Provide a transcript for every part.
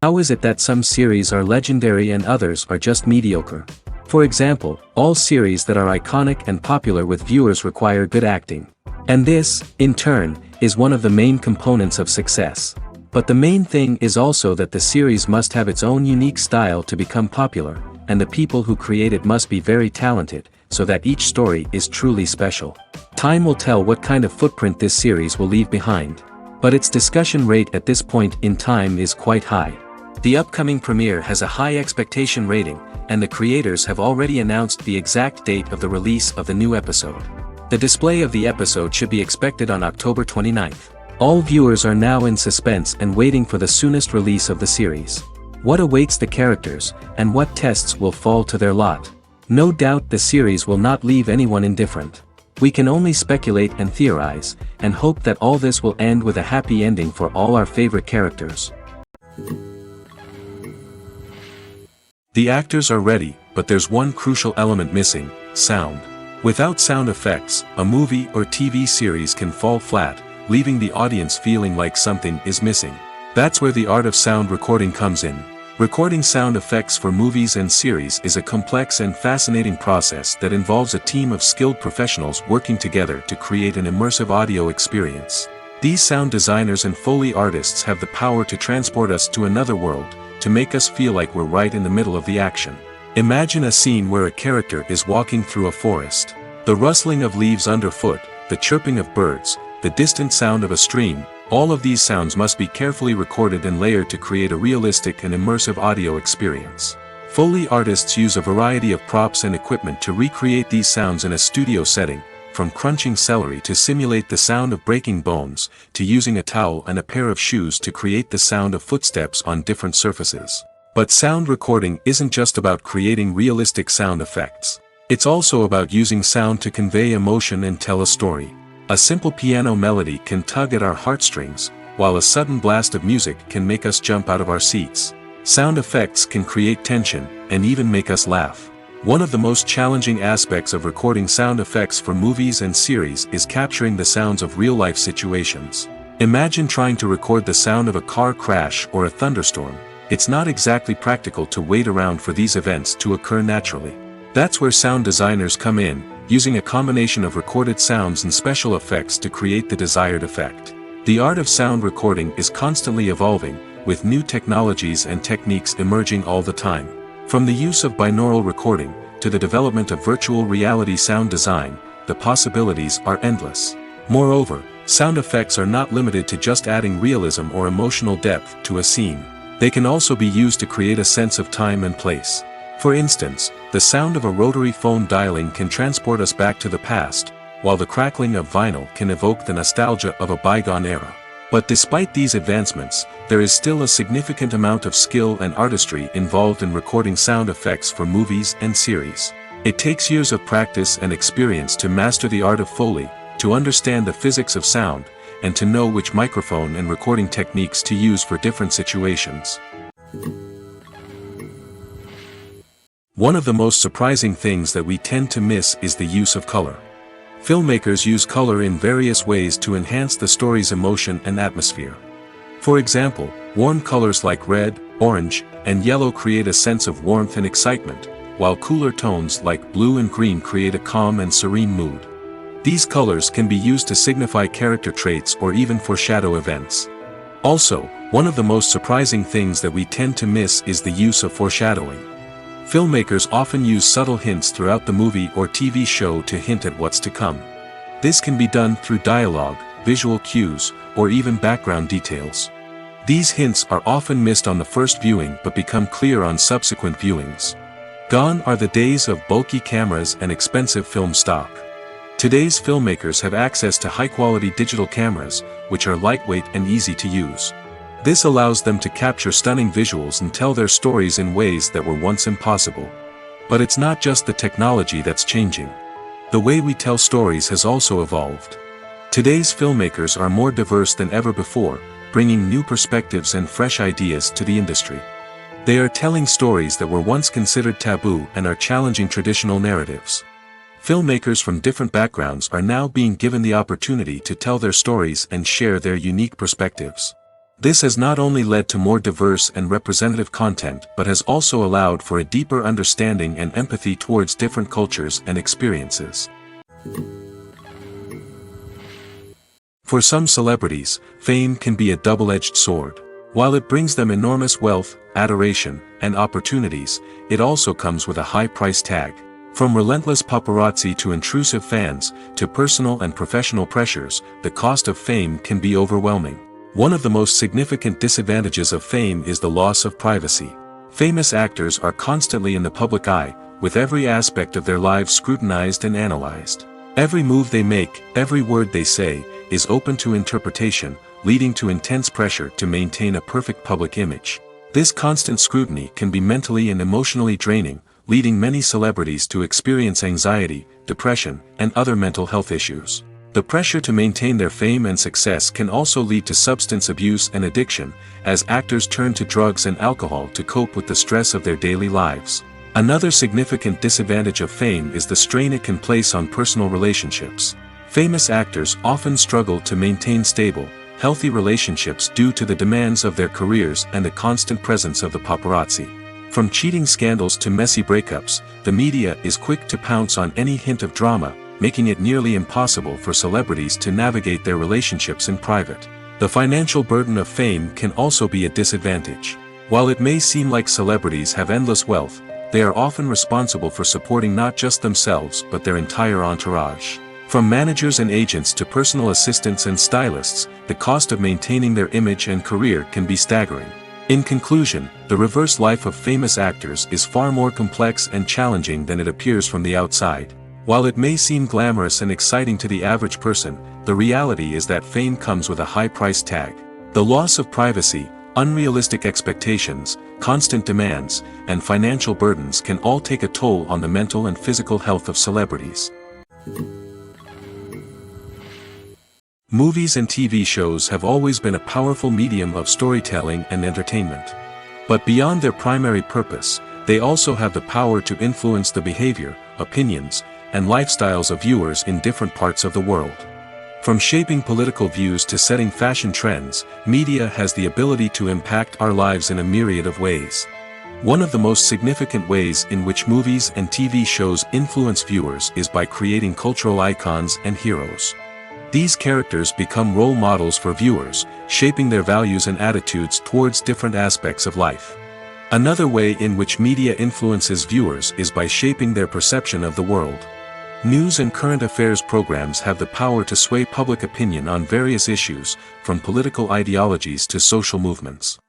How is it that some series are legendary and others are just mediocre? For example, all series that are iconic and popular with viewers require good acting. And this, in turn, is one of the main components of success. But the main thing is also that the series must have its own unique style to become popular, and the people who create it must be very talented, so that each story is truly special. Time will tell what kind of footprint this series will leave behind. But its discussion rate at this point in time is quite high. The upcoming premiere has a high expectation rating, and the creators have already announced the exact date of the release of the new episode. The display of the episode should be expected on October 29th. All viewers are now in suspense and waiting for the soonest release of the series. What awaits the characters, and what tests will fall to their lot? No doubt the series will not leave anyone indifferent. We can only speculate and theorize, and hope that all this will end with a happy ending for all our favorite characters. The actors are ready, but there's one crucial element missing: sound. Without sound effects, a movie or TV series can fall flat, leaving the audience feeling like something is missing. That's where the art of sound recording comes in. Recording sound effects for movies and series is a complex and fascinating process that involves a team of skilled professionals working together to create an immersive audio experience. These sound designers and Foley artists have the power to transport us to another world, to make us feel like we're right in the middle of the action. Imagine a scene where a character is walking through a forest. The rustling of leaves underfoot, the chirping of birds, the distant sound of a stream, all of these sounds must be carefully recorded and layered to create a realistic and immersive audio experience. Foley artists use a variety of props and equipment to recreate these sounds in a studio setting, from crunching celery to simulate the sound of breaking bones, to using a towel and a pair of shoes to create the sound of footsteps on different surfaces. But sound recording isn't just about creating realistic sound effects. It's also about using sound to convey emotion and tell a story. A simple piano melody can tug at our heartstrings, while a sudden blast of music can make us jump out of our seats. Sound effects can create tension, and even make us laugh. One of the most challenging aspects of recording sound effects for movies and series is capturing the sounds of real-life situations. Imagine trying to record the sound of a car crash or a thunderstorm. It's not exactly practical to wait around for these events to occur naturally. That's where sound designers come in, using a combination of recorded sounds and special effects to create the desired effect. The art of sound recording is constantly evolving, with new technologies and techniques emerging all the time. From the use of binaural recording, to the development of virtual reality sound design, the possibilities are endless. Moreover, sound effects are not limited to just adding realism or emotional depth to a scene. They can also be used to create a sense of time and place. For instance, the sound of a rotary phone dialing can transport us back to the past, while the crackling of vinyl can evoke the nostalgia of a bygone era. But despite these advancements, there is still a significant amount of skill and artistry involved in recording sound effects for movies and series. It takes years of practice and experience to master the art of Foley, to understand the physics of sound, and to know which microphone and recording techniques to use for different situations. One of the most surprising things that we tend to miss is the use of color. Filmmakers use color in various ways to enhance the story's emotion and atmosphere. For example, warm colors like red, orange, and yellow create a sense of warmth and excitement, while cooler tones like blue and green create a calm and serene mood. These colors can be used to signify character traits or even foreshadow events. Also, one of the most surprising things that we tend to miss is the use of foreshadowing. Filmmakers often use subtle hints throughout the movie or TV show to hint at what's to come. This can be done through dialogue, visual cues, or even background details. These hints are often missed on the first viewing but become clear on subsequent viewings. Gone are the days of bulky cameras and expensive film stock. Today's filmmakers have access to high-quality digital cameras, which are lightweight and easy to use. This allows them to capture stunning visuals and tell their stories in ways that were once impossible. But it's not just the technology that's changing. The way we tell stories has also evolved. Today's filmmakers are more diverse than ever before, bringing new perspectives and fresh ideas to the industry. They are telling stories that were once considered taboo and are challenging traditional narratives. Filmmakers from different backgrounds are now being given the opportunity to tell their stories and share their unique perspectives. This has not only led to more diverse and representative content but has also allowed for a deeper understanding and empathy towards different cultures and experiences. For some celebrities, fame can be a double-edged sword. While it brings them enormous wealth, adoration, and opportunities, it also comes with a high price tag. From relentless paparazzi to intrusive fans, to personal and professional pressures, the cost of fame can be overwhelming. One of the most significant disadvantages of fame is the loss of privacy. Famous actors are constantly in the public eye, with every aspect of their lives scrutinized and analyzed. Every move they make, every word they say, is open to interpretation, leading to intense pressure to maintain a perfect public image. This constant scrutiny can be mentally and emotionally draining, leading many celebrities to experience anxiety, depression, and other mental health issues. The pressure to maintain their fame and success can also lead to substance abuse and addiction, as actors turn to drugs and alcohol to cope with the stress of their daily lives. Another significant disadvantage of fame is the strain it can place on personal relationships. Famous actors often struggle to maintain stable, healthy relationships due to the demands of their careers and the constant presence of the paparazzi. From cheating scandals to messy breakups, the media is quick to pounce on any hint of drama, making it nearly impossible for celebrities to navigate their relationships in private. The financial burden of fame can also be a disadvantage. While it may seem like celebrities have endless wealth, they are often responsible for supporting not just themselves but their entire entourage. From managers and agents to personal assistants and stylists, the cost of maintaining their image and career can be staggering. In conclusion, the reverse life of famous actors is far more complex and challenging than it appears from the outside. While it may seem glamorous and exciting to the average person, the reality is that fame comes with a high price tag. The loss of privacy, unrealistic expectations, constant demands, and financial burdens can all take a toll on the mental and physical health of celebrities. Movies and TV shows have always been a powerful medium of storytelling and entertainment. But beyond their primary purpose, they also have the power to influence the behavior, opinions, and lifestyles of viewers in different parts of the world. From shaping political views to setting fashion trends, media has the ability to impact our lives in a myriad of ways. One of the most significant ways in which movies and TV shows influence viewers is by creating cultural icons and heroes. These characters become role models for viewers, shaping their values and attitudes towards different aspects of life. Another way in which media influences viewers is by shaping their perception of the world. News and current affairs programs have the power to sway public opinion on various issues, from political ideologies to social movements.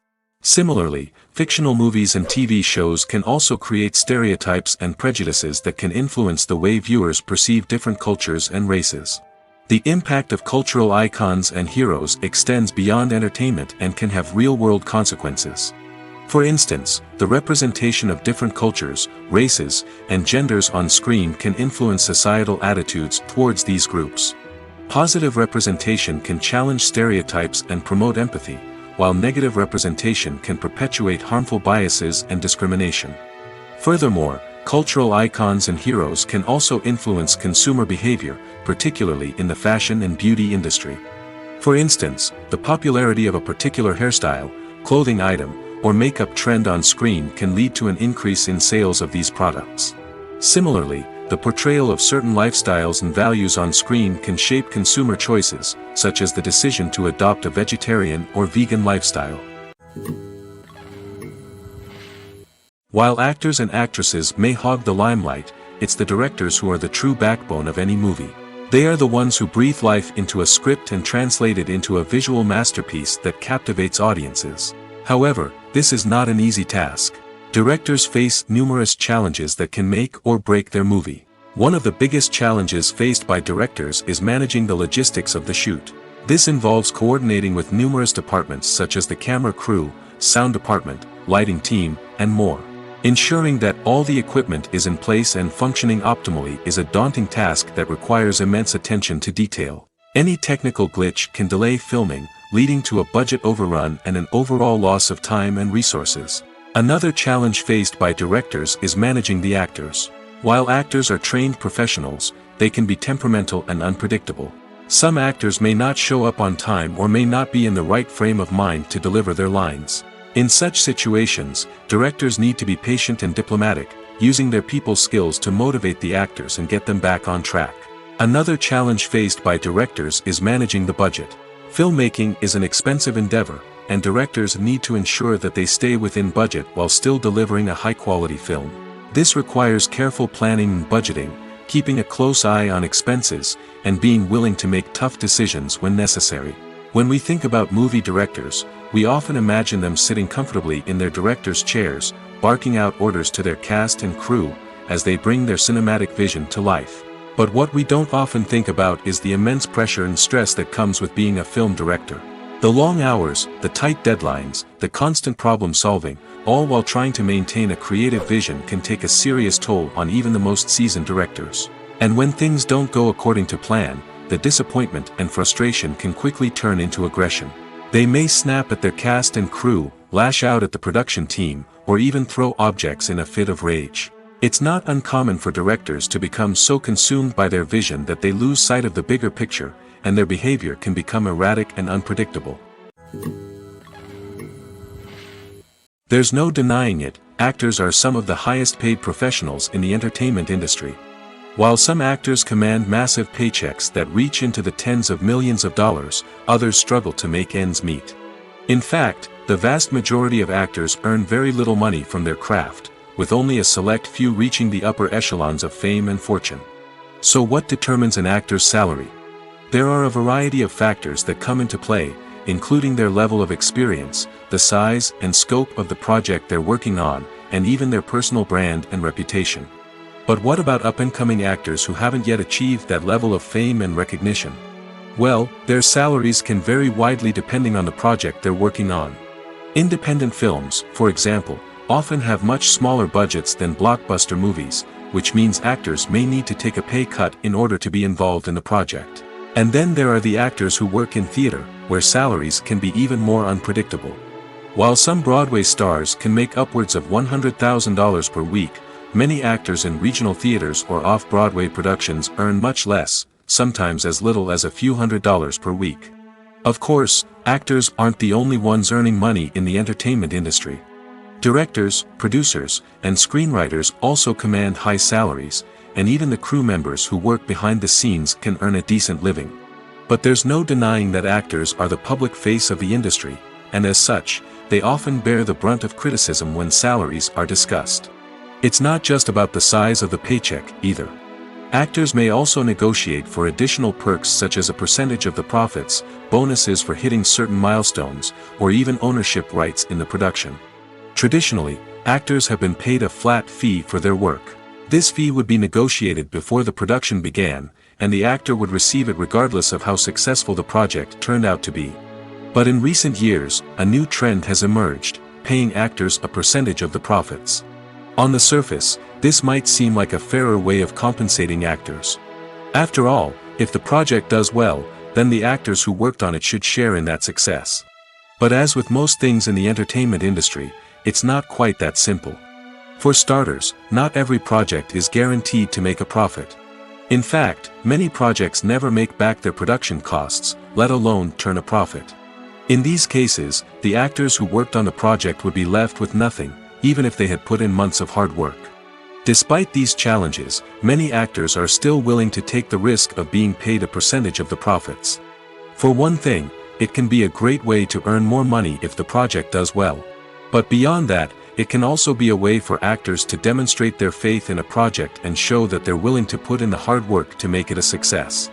Similarly, fictional movies and TV shows can also create stereotypes and prejudices that can influence the way viewers perceive different cultures and races. The impact of cultural icons and heroes extends beyond entertainment and can have real-world consequences. For instance, the representation of different cultures, races, and genders on screen can influence societal attitudes towards these groups. Positive representation can challenge stereotypes and promote empathy, while negative representation can perpetuate harmful biases and discrimination. Furthermore, cultural icons and heroes can also influence consumer behavior, particularly in the fashion and beauty industry. For instance, the popularity of a particular hairstyle, clothing item, or makeup trend on screen can lead to an increase in sales of these products. Similarly, the portrayal of certain lifestyles and values on screen can shape consumer choices, such as the decision to adopt a vegetarian or vegan lifestyle. While actors and actresses may hog the limelight, it's the directors who are the true backbone of any movie. They are the ones who breathe life into a script and translate it into a visual masterpiece that captivates audiences. However, this is not an easy task. Directors face numerous challenges that can make or break their movie. One of the biggest challenges faced by directors is managing the logistics of the shoot. This involves coordinating with numerous departments such as the camera crew, sound department, lighting team, and more. Ensuring that all the equipment is in place and functioning optimally is a daunting task that requires immense attention to detail. Any technical glitch can delay filming, leading to a budget overrun and an overall loss of time and resources. Another challenge faced by directors is managing the actors. While actors are trained professionals, they can be temperamental and unpredictable. Some actors may not show up on time or may not be in the right frame of mind to deliver their lines. In such situations, directors need to be patient and diplomatic, using their people skills to motivate the actors and get them back on track. Another challenge faced by directors is managing the budget. Filmmaking is an expensive endeavor, and directors need to ensure that they stay within budget while still delivering a high-quality film. This requires careful planning and budgeting, keeping a close eye on expenses, and being willing to make tough decisions when necessary. When we think about movie directors, we often imagine them sitting comfortably in their director's chairs, barking out orders to their cast and crew, as they bring their cinematic vision to life. But what we don't often think about is the immense pressure and stress that comes with being a film director. The long hours, the tight deadlines, the constant problem solving, all while trying to maintain a creative vision can take a serious toll on even the most seasoned directors. And when things don't go according to plan, the disappointment and frustration can quickly turn into aggression. They may snap at their cast and crew, lash out at the production team, or even throw objects in a fit of rage. It's not uncommon for directors to become so consumed by their vision that they lose sight of the bigger picture, and their behavior can become erratic and unpredictable. There's no denying it, actors are some of the highest paid professionals in the entertainment industry. While some actors command massive paychecks that reach into the tens of millions of dollars, others struggle to make ends meet. In fact, the vast majority of actors earn very little money from their craft, with only a select few reaching the upper echelons of fame and fortune. So what determines an actor's salary? There are a variety of factors that come into play, including their level of experience, the size and scope of the project they're working on, and even their personal brand and reputation. But what about up-and-coming actors who haven't yet achieved that level of fame and recognition? Well, their salaries can vary widely depending on the project they're working on. Independent films, for example, often have much smaller budgets than blockbuster movies, which means actors may need to take a pay cut in order to be involved in the project. And then there are the actors who work in theater, where salaries can be even more unpredictable. While some Broadway stars can make upwards of $100,000 per week, many actors in regional theaters or off-Broadway productions earn much less, sometimes as little as a few $100s per week. Of course, actors aren't the only ones earning money in the entertainment industry. Directors, producers, and screenwriters also command high salaries, and even the crew members who work behind the scenes can earn a decent living. But there's no denying that actors are the public face of the industry, and as such, they often bear the brunt of criticism when salaries are discussed. It's not just about the size of the paycheck, either. Actors may also negotiate for additional perks such as a percentage of the profits, bonuses for hitting certain milestones, or even ownership rights in the production. Traditionally, actors have been paid a flat fee for their work. This fee would be negotiated before the production began, and the actor would receive it regardless of how successful the project turned out to be. But in recent years, a new trend has emerged, paying actors a percentage of the profits. On the surface, this might seem like a fairer way of compensating actors. After all, if the project does well, then the actors who worked on it should share in that success. But as with most things in the entertainment industry, it's not quite that simple. For starters, not every project is guaranteed to make a profit. In fact, many projects never make back their production costs, let alone turn a profit. In these cases, the actors who worked on the project would be left with nothing, even if they had put in months of hard work. Despite these challenges, many actors are still willing to take the risk of being paid a percentage of the profits. For one thing, it can be a great way to earn more money if the project does well. But beyond that, it can also be a way for actors to demonstrate their faith in a project and show that they're willing to put in the hard work to make it a success.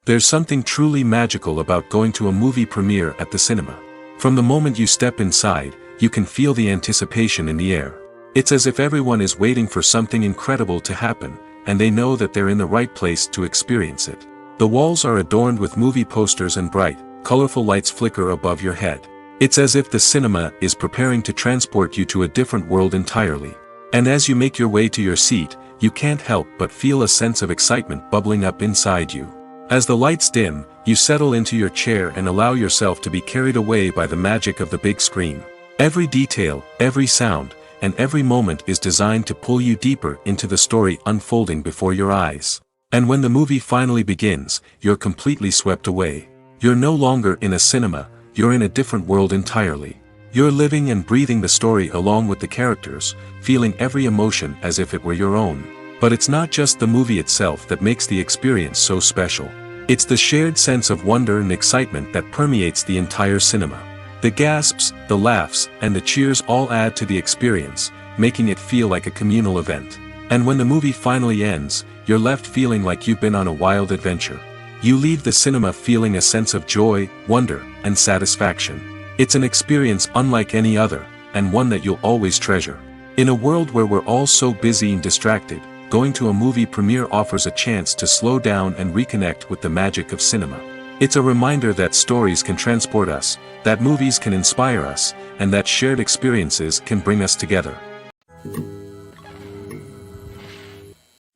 There's something truly magical about going to a movie premiere at the cinema. From the moment you step inside, you can feel the anticipation in the air. It's as if everyone is waiting for something incredible to happen, and they know that they're in the right place to experience it. The walls are adorned with movie posters and bright, colorful lights flicker above your head. It's as if the cinema is preparing to transport you to a different world entirely. And as you make your way to your seat, you can't help but feel a sense of excitement bubbling up inside you. As the lights dim, you settle into your chair and allow yourself to be carried away by the magic of the big screen. Every detail, every sound, and every moment is designed to pull you deeper into the story unfolding before your eyes. And when the movie finally begins, you're completely swept away. You're no longer in a cinema, you're in a different world entirely. You're living and breathing the story along with the characters, feeling every emotion as if it were your own. But it's not just the movie itself that makes the experience so special. It's the shared sense of wonder and excitement that permeates the entire cinema. The gasps, the laughs, and the cheers all add to the experience, making it feel like a communal event. And when the movie finally ends, you're left feeling like you've been on a wild adventure. You leave the cinema feeling a sense of joy, wonder, and satisfaction. It's an experience unlike any other, and one that you'll always treasure. In a world where we're all so busy and distracted, going to a movie premiere offers a chance to slow down and reconnect with the magic of cinema. It's a reminder that stories can transport us, that movies can inspire us, and that shared experiences can bring us together.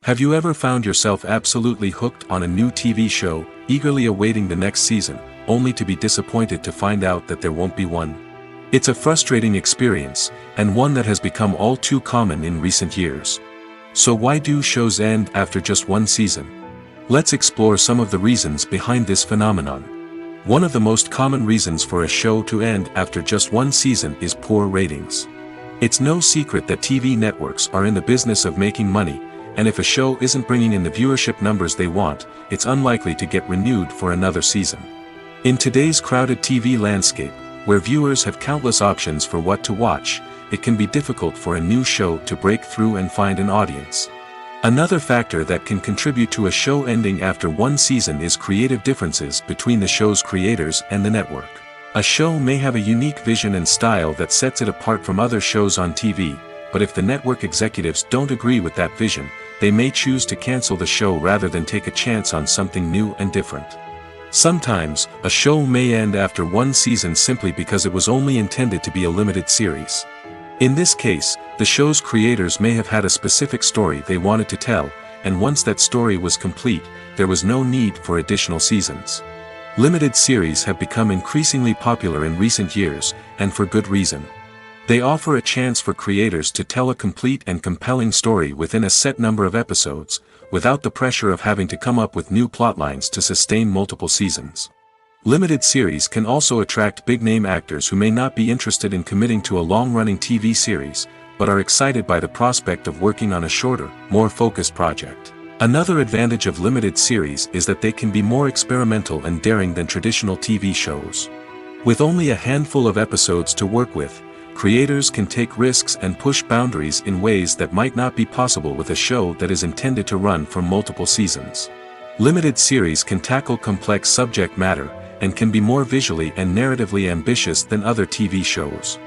Have you ever found yourself absolutely hooked on a new TV show, eagerly awaiting the next season, only to be disappointed to find out that there won't be one? It's a frustrating experience, and one that has become all too common in recent years. So why do shows end after just one season? Let's explore some of the reasons behind this phenomenon. One of the most common reasons for a show to end after just one season is poor ratings. It's no secret that TV networks are in the business of making money, and if a show isn't bringing in the viewership numbers they want, it's unlikely to get renewed for another season. In today's crowded TV landscape, where viewers have countless options for what to watch, it can be difficult for a new show to break through and find an audience. Another factor that can contribute to a show ending after one season is creative differences between the show's creators and the network. A show may have a unique vision and style that sets it apart from other shows on TV, but if the network executives don't agree with that vision, they may choose to cancel the show rather than take a chance on something new and different. Sometimes, a show may end after one season simply because it was only intended to be a limited series. In this case, the show's creators may have had a specific story they wanted to tell, and once that story was complete, there was no need for additional seasons. Limited series have become increasingly popular in recent years, and for good reason. They offer a chance for creators to tell a complete and compelling story within a set number of episodes, without the pressure of having to come up with new plotlines to sustain multiple seasons. Limited series can also attract big-name actors who may not be interested in committing to a long-running TV series, but are excited by the prospect of working on a shorter, more focused project. Another advantage of limited series is that they can be more experimental and daring than traditional TV shows. With only a handful of episodes to work with, creators can take risks and push boundaries in ways that might not be possible with a show that is intended to run for multiple seasons. Limited series can tackle complex subject matter, and can be more visually and narratively ambitious than other TV shows.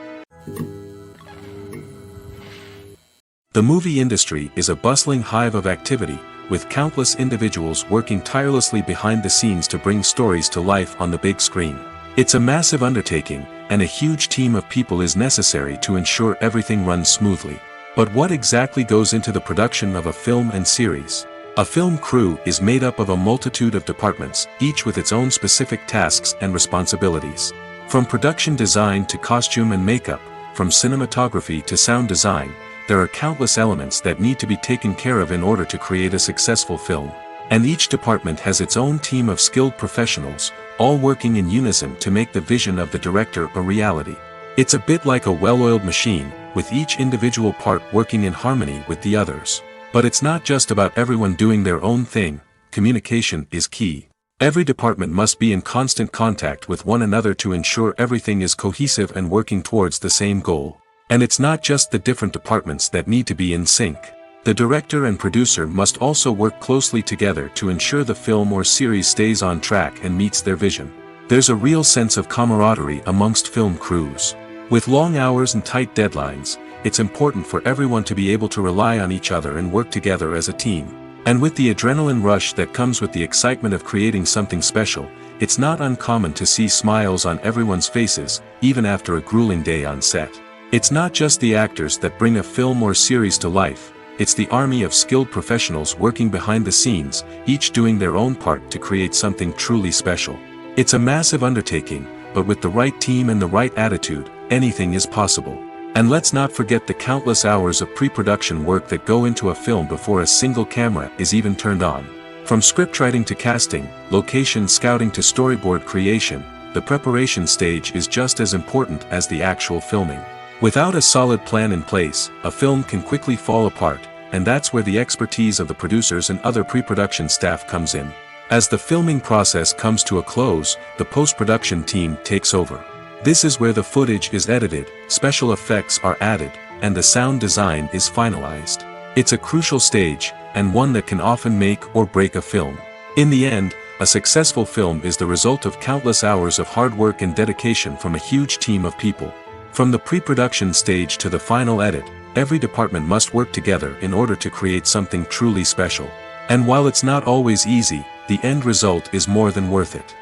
The movie industry is a bustling hive of activity, with countless individuals working tirelessly behind the scenes to bring stories to life on the big screen. It's a massive undertaking, and a huge team of people is necessary to ensure everything runs smoothly. But what exactly goes into the production of a film and series? A film crew is made up of a multitude of departments, each with its own specific tasks and responsibilities. From production design to costume and makeup, from cinematography to sound design, there are countless elements that need to be taken care of in order to create a successful film. And each department has its own team of skilled professionals, all working in unison to make the vision of the director a reality. It's a bit like a well-oiled machine, with each individual part working in harmony with the others. But it's not just about everyone doing their own thing. Communication is key. Every department must be in constant contact with one another to ensure everything is cohesive and working towards the same goal. And it's not just the different departments that need to be in sync. The director and producer must also work closely together to ensure the film or series stays on track and meets their vision. There's a real sense of camaraderie amongst film crews. With long hours and tight deadlines, it's important for everyone to be able to rely on each other and work together as a team. And with the adrenaline rush that comes with the excitement of creating something special, it's not uncommon to see smiles on everyone's faces, even after a grueling day on set. It's not just the actors that bring a film or series to life. It's the army of skilled professionals working behind the scenes, each doing their own part to create something truly special. It's a massive undertaking, but with the right team and the right attitude, anything is possible. And let's not forget the countless hours of pre-production work that go into a film before a single camera is even turned on. From scriptwriting to casting, location scouting to storyboard creation, the preparation stage is just as important as the actual filming. Without a solid plan in place, a film can quickly fall apart, and that's where the expertise of the producers and other pre-production staff comes in. As the filming process comes to a close, the post-production team takes over. This is where the footage is edited, special effects are added, and the sound design is finalized. It's a crucial stage, and one that can often make or break a film. In the end, a successful film is the result of countless hours of hard work and dedication from a huge team of people. From the pre-production stage to the final edit, every department must work together in order to create something truly special. And while it's not always easy, the end result is more than worth it.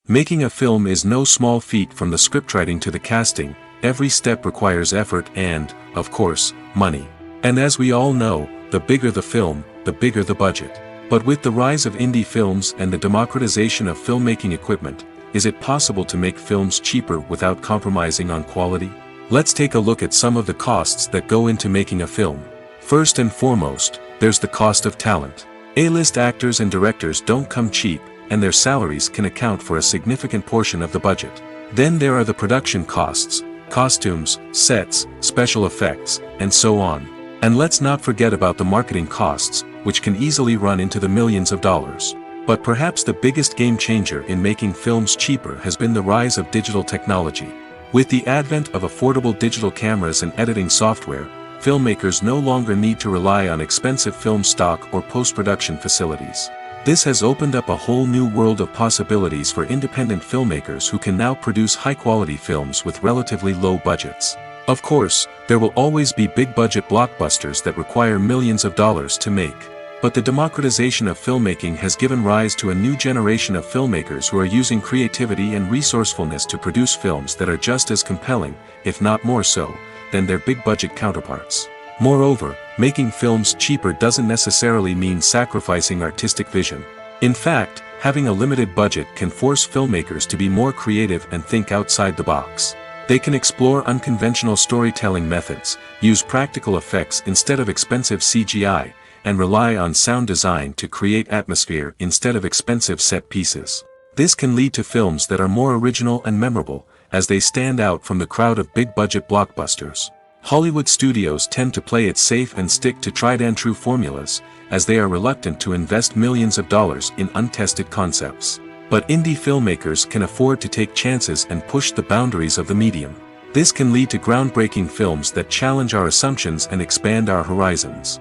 Making a film is no small feat. From the scriptwriting to the casting, every step requires effort and, of course, money. And as we all know, the bigger the film, the bigger the budget. But with the rise of indie films and the democratization of filmmaking equipment, is it possible to make films cheaper without compromising on quality? Let's take a look at some of the costs that go into making a film. First and foremost, there's the cost of talent. A-list actors and directors don't come cheap, and their salaries can account for a significant portion of the budget. Then there are the production costs, costumes, sets, special effects, and so on. And let's not forget about the marketing costs, which can easily run into the millions of dollars. But perhaps the biggest game changer in making films cheaper has been the rise of digital technology. With the advent of affordable digital cameras and editing software, filmmakers no longer need to rely on expensive film stock or post-production facilities. This has opened up a whole new world of possibilities for independent filmmakers who can now produce high-quality films with relatively low budgets. Of course, there will always be big-budget blockbusters that require millions of dollars to make. But the democratization of filmmaking has given rise to a new generation of filmmakers who are using creativity and resourcefulness to produce films that are just as compelling, if not more so, than their big-budget counterparts. Moreover, making films cheaper doesn't necessarily mean sacrificing artistic vision. In fact, having a limited budget can force filmmakers to be more creative and think outside the box. They can explore unconventional storytelling methods, use practical effects instead of expensive CGI, and rely on sound design to create atmosphere instead of expensive set pieces. This can lead to films that are more original and memorable, as they stand out from the crowd of big-budget blockbusters. Hollywood studios tend to play it safe and stick to tried-and-true formulas, as they are reluctant to invest millions of dollars in untested concepts. But indie filmmakers can afford to take chances and push the boundaries of the medium. This can lead to groundbreaking films that challenge our assumptions and expand our horizons.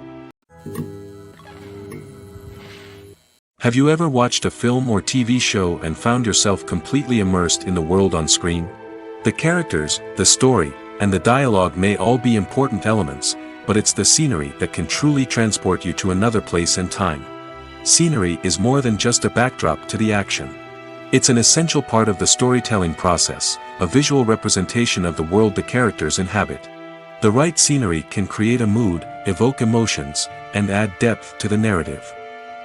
Have you ever watched a film or TV show and found yourself completely immersed in the world on screen? The characters, the story, and the dialogue may all be important elements, but it's the scenery that can truly transport you to another place and time. Scenery is more than just a backdrop to the action. It's an essential part of the storytelling process, a visual representation of the world the characters inhabit. The right scenery can create a mood, evoke emotions, and add depth to the narrative.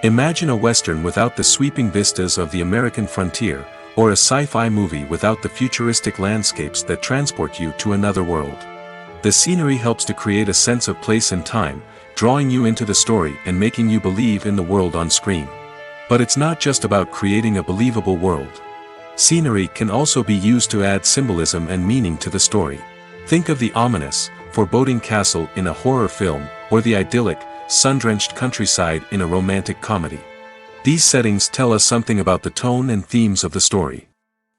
Imagine a western without the sweeping vistas of the American frontier, or a sci-fi movie without the futuristic landscapes that transport you to another world. The scenery helps to create a sense of place and time, drawing you into the story and making you believe in the world on screen. But it's not just about creating a believable world. Scenery can also be used to add symbolism and meaning to the story. Think of the ominous, foreboding castle in a horror film, or the idyllic, sun-drenched countryside in a romantic comedy. These settings tell us something about the tone and themes of the story.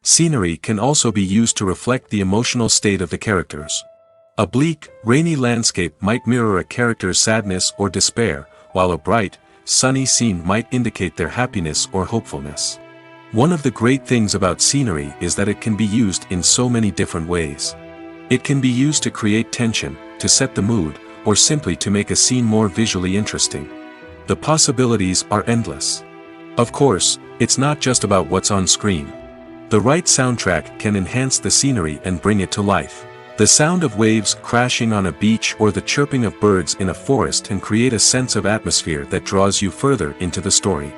Scenery can also be used to reflect the emotional state of the characters. A bleak, rainy landscape might mirror a character's sadness or despair, while a bright, sunny scene might indicate their happiness or hopefulness. One of the great things about scenery is that it can be used in so many different ways. It can be used to create tension, to set the mood, or simply to make a scene more visually interesting. The possibilities are endless. Of course, it's not just about what's on screen. The right soundtrack can enhance the scenery and bring it to life. The sound of waves crashing on a beach or the chirping of birds in a forest can create a sense of atmosphere that draws you further into the story.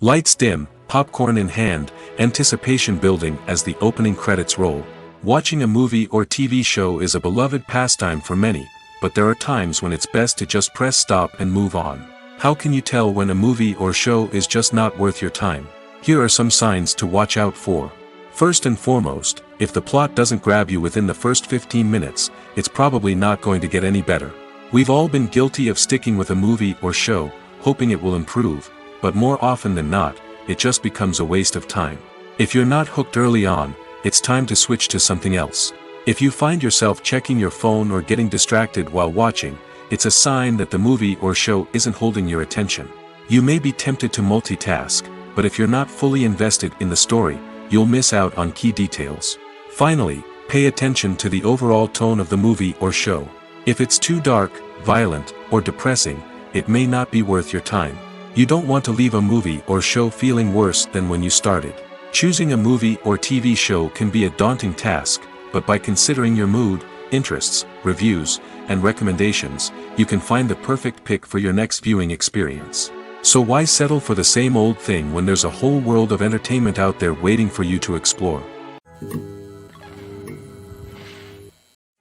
Lights dim, popcorn in hand, anticipation building as the opening credits roll. Watching a movie or TV show is a beloved pastime for many, but there are times when it's best to just press stop and move on. How can you tell when a movie or show is just not worth your time? Here are some signs to watch out for. First and foremost, if the plot doesn't grab you within the first 15 minutes, it's probably not going to get any better. We've all been guilty of sticking with a movie or show, hoping it will improve, but more often than not, it just becomes a waste of time. If you're not hooked early on, it's time to switch to something else. If you find yourself checking your phone or getting distracted while watching, it's a sign that the movie or show isn't holding your attention. You may be tempted to multitask, but if you're not fully invested in the story, you'll miss out on key details. Finally, pay attention to the overall tone of the movie or show. If it's too dark, violent, or depressing, it may not be worth your time. You don't want to leave a movie or show feeling worse than when you started. Choosing a movie or TV show can be a daunting task, but by considering your mood, interests, reviews, and recommendations, you can find the perfect pick for your next viewing experience. So why settle for the same old thing when there's a whole world of entertainment out there waiting for you to explore?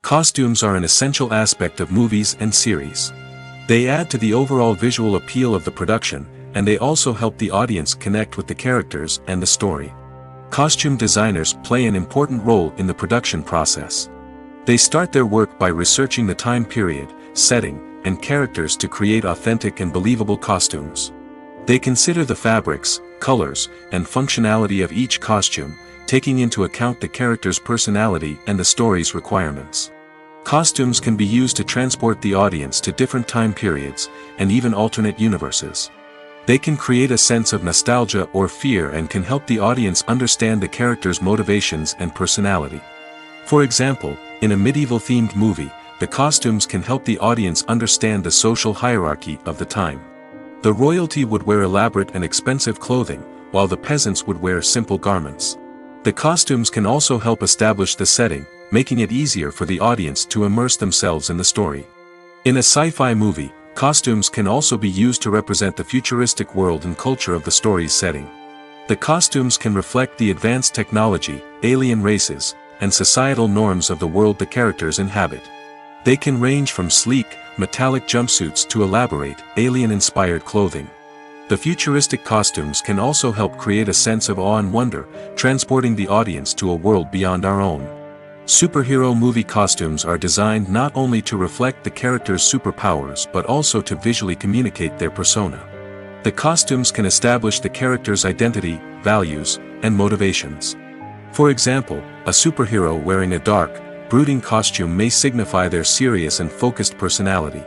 Costumes are an essential aspect of movies and series. They add to the overall visual appeal of the production, and they also help the audience connect with the characters and the story. Costume designers play an important role in the production process. They start their work by researching the time period, setting, and characters to create authentic and believable costumes. They consider the fabrics, colors, and functionality of each costume, taking into account the character's personality and the story's requirements. Costumes can be used to transport the audience to different time periods, and even alternate universes. They can create a sense of nostalgia or fear and can help the audience understand the character's motivations and personality. For example, in a medieval-themed movie, the costumes can help the audience understand the social hierarchy of the time. The royalty would wear elaborate and expensive clothing, while the peasants would wear simple garments. The costumes can also help establish the setting, making it easier for the audience to immerse themselves in the story. In a sci-fi movie, costumes can also be used to represent the futuristic world and culture of the story's setting. The costumes can reflect the advanced technology, alien races, and societal norms of the world the characters inhabit. They can range from sleek, metallic jumpsuits to elaborate, alien-inspired clothing. The futuristic costumes can also help create a sense of awe and wonder, transporting the audience to a world beyond our own. Superhero movie costumes are designed not only to reflect the character's superpowers but also to visually communicate their persona. The costumes can establish the character's identity, values, and motivations. For example, a superhero wearing a dark, brooding costume may signify their serious and focused personality.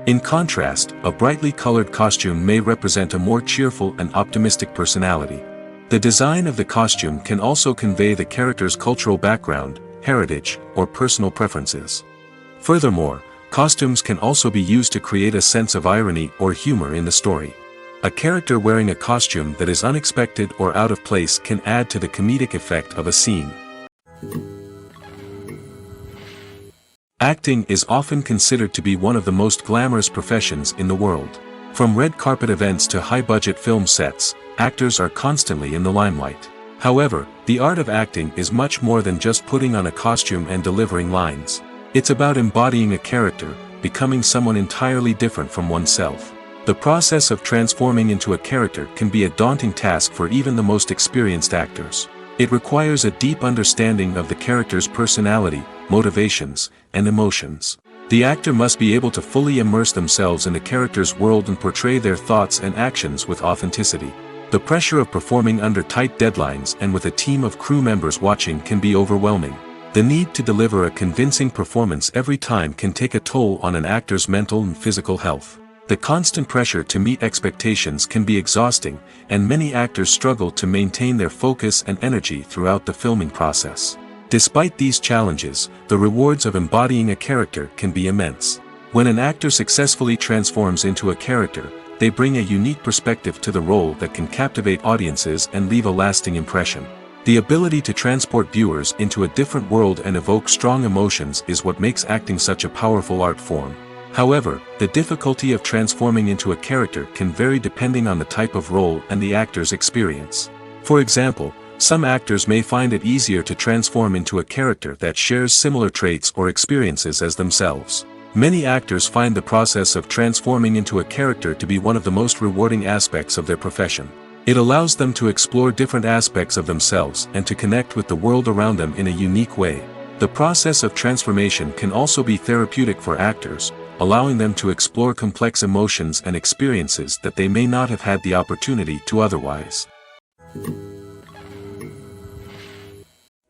In contrast, a brightly colored costume may represent a more cheerful and optimistic personality. The design of the costume can also convey the character's cultural background, heritage, or personal preferences. Furthermore, costumes can also be used to create a sense of irony or humor in the story. A character wearing a costume that is unexpected or out of place can add to the comedic effect of a scene. Acting is often considered to be one of the most glamorous professions in the world. From red carpet events to high-budget film sets, actors are constantly in the limelight. However, the art of acting is much more than just putting on a costume and delivering lines. It's about embodying a character, becoming someone entirely different from oneself. The process of transforming into a character can be a daunting task for even the most experienced actors. It requires a deep understanding of the character's personality, motivations, and emotions. The actor must be able to fully immerse themselves in the character's world and portray their thoughts and actions with authenticity. The pressure of performing under tight deadlines and with a team of crew members watching can be overwhelming. The need to deliver a convincing performance every time can take a toll on an actor's mental and physical health. The constant pressure to meet expectations can be exhausting, and many actors struggle to maintain their focus and energy throughout the filming process. Despite these challenges, the rewards of embodying a character can be immense. When an actor successfully transforms into a character, they bring a unique perspective to the role that can captivate audiences and leave a lasting impression. The ability to transport viewers into a different world and evoke strong emotions is what makes acting such a powerful art form. However, the difficulty of transforming into a character can vary depending on the type of role and the actor's experience. For example, some actors may find it easier to transform into a character that shares similar traits or experiences as themselves. Many actors find the process of transforming into a character to be one of the most rewarding aspects of their profession. It allows them to explore different aspects of themselves and to connect with the world around them in a unique way. The process of transformation can also be therapeutic for actors, allowing them to explore complex emotions and experiences that they may not have had the opportunity to otherwise.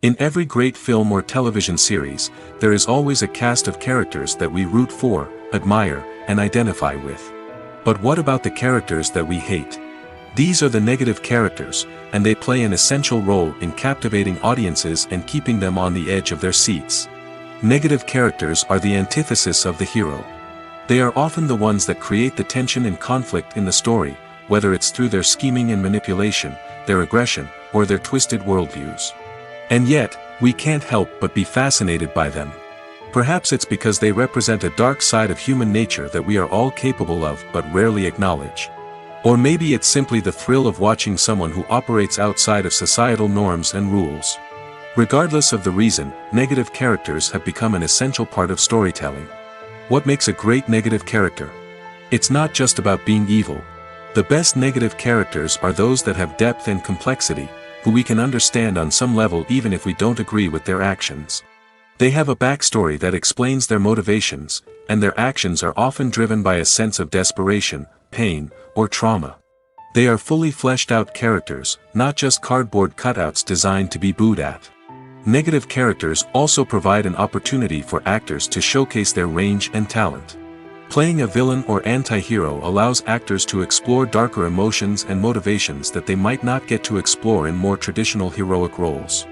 In every great film or television series, there is always a cast of characters that we root for, admire, and identify with. But what about the characters that we hate? These are the negative characters, and they play an essential role in captivating audiences and keeping them on the edge of their seats. Negative characters are the antithesis of the hero. They are often the ones that create the tension and conflict in the story, whether it's through their scheming and manipulation, their aggression, or their twisted worldviews. And yet, we can't help but be fascinated by them. Perhaps it's because they represent a dark side of human nature that we are all capable of but rarely acknowledge. Or maybe it's simply the thrill of watching someone who operates outside of societal norms and rules. Regardless of the reason, negative characters have become an essential part of storytelling. What makes a great negative character? It's not just about being evil. The best negative characters are those that have depth and complexity, who we can understand on some level even if we don't agree with their actions. They have a backstory that explains their motivations, and their actions are often driven by a sense of desperation, pain, or trauma. They are fully fleshed out characters, not just cardboard cutouts designed to be booed at. Negative characters also provide an opportunity for actors to showcase their range and talent. Playing a villain or anti-hero allows actors to explore darker emotions and motivations that they might not get to explore in more traditional heroic roles.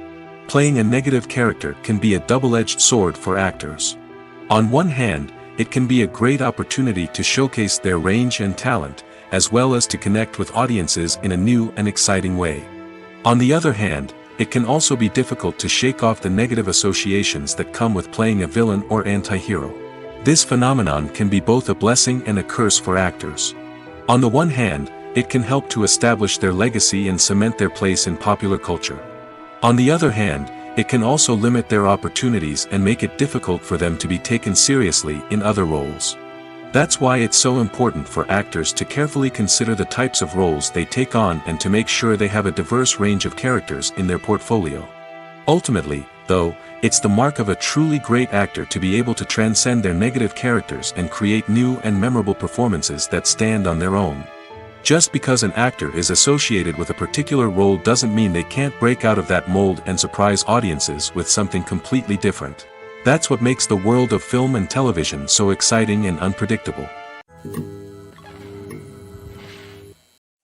Playing a negative character can be a double-edged sword for actors. On one hand, it can be a great opportunity to showcase their range and talent, as well as to connect with audiences in a new and exciting way. On the other hand, it can also be difficult to shake off the negative associations that come with playing a villain or anti-hero. This phenomenon can be both a blessing and a curse for actors. On the one hand, it can help to establish their legacy and cement their place in popular culture. On the other hand, it can also limit their opportunities and make it difficult for them to be taken seriously in other roles. That's why it's so important for actors to carefully consider the types of roles they take on and to make sure they have a diverse range of characters in their portfolio. Ultimately, though, it's the mark of a truly great actor to be able to transcend their negative characters and create new and memorable performances that stand on their own. Just because an actor is associated with a particular role doesn't mean they can't break out of that mold and surprise audiences with something completely different. That's what makes the world of film and television so exciting and unpredictable.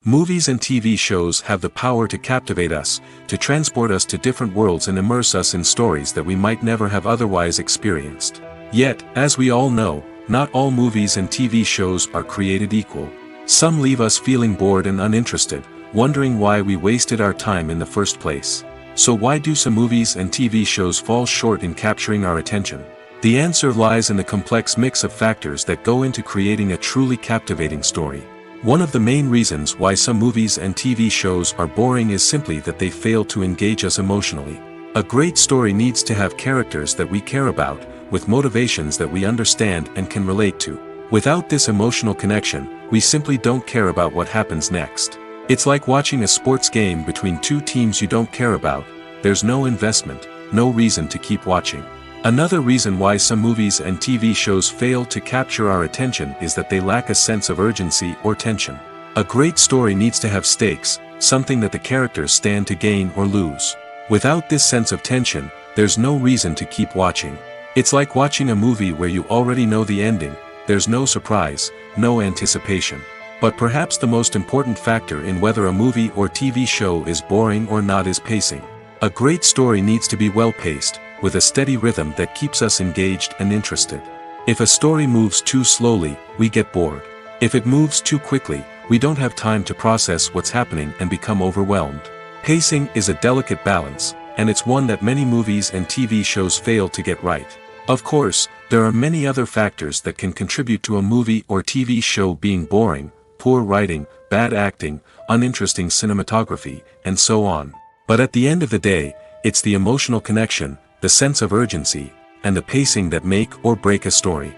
Movies and TV shows have the power to captivate us, to transport us to different worlds and immerse us in stories that we might never have otherwise experienced. Yet, as we all know, not all movies and TV shows are created equal. Some leave us feeling bored and uninterested, wondering why we wasted our time in the first place. So why do some movies and TV shows fall short in capturing our attention? The answer lies in the complex mix of factors that go into creating a truly captivating story. One of the main reasons why some movies and TV shows are boring is simply that they fail to engage us emotionally. A great story needs to have characters that we care about, with motivations that we understand and can relate to. Without this emotional connection, we simply don't care about what happens next. It's like watching a sports game between two teams you don't care about. There's no investment, no reason to keep watching. Another reason why some movies and TV shows fail to capture our attention is that they lack a sense of urgency or tension. A great story needs to have stakes, something that the characters stand to gain or lose. Without this sense of tension, there's no reason to keep watching. It's like watching a movie where you already know the ending. There's no surprise, no anticipation. But perhaps the most important factor in whether a movie or TV show is boring or not is pacing. A great story needs to be well-paced, with a steady rhythm that keeps us engaged and interested. If a story moves too slowly, we get bored. If it moves too quickly, we don't have time to process what's happening and become overwhelmed. Pacing is a delicate balance, and it's one that many movies and TV shows fail to get right. Of course, there are many other factors that can contribute to a movie or TV show being boring: poor writing, bad acting, uninteresting cinematography, and so on. But at the end of the day, it's the emotional connection, the sense of urgency, and the pacing that make or break a story.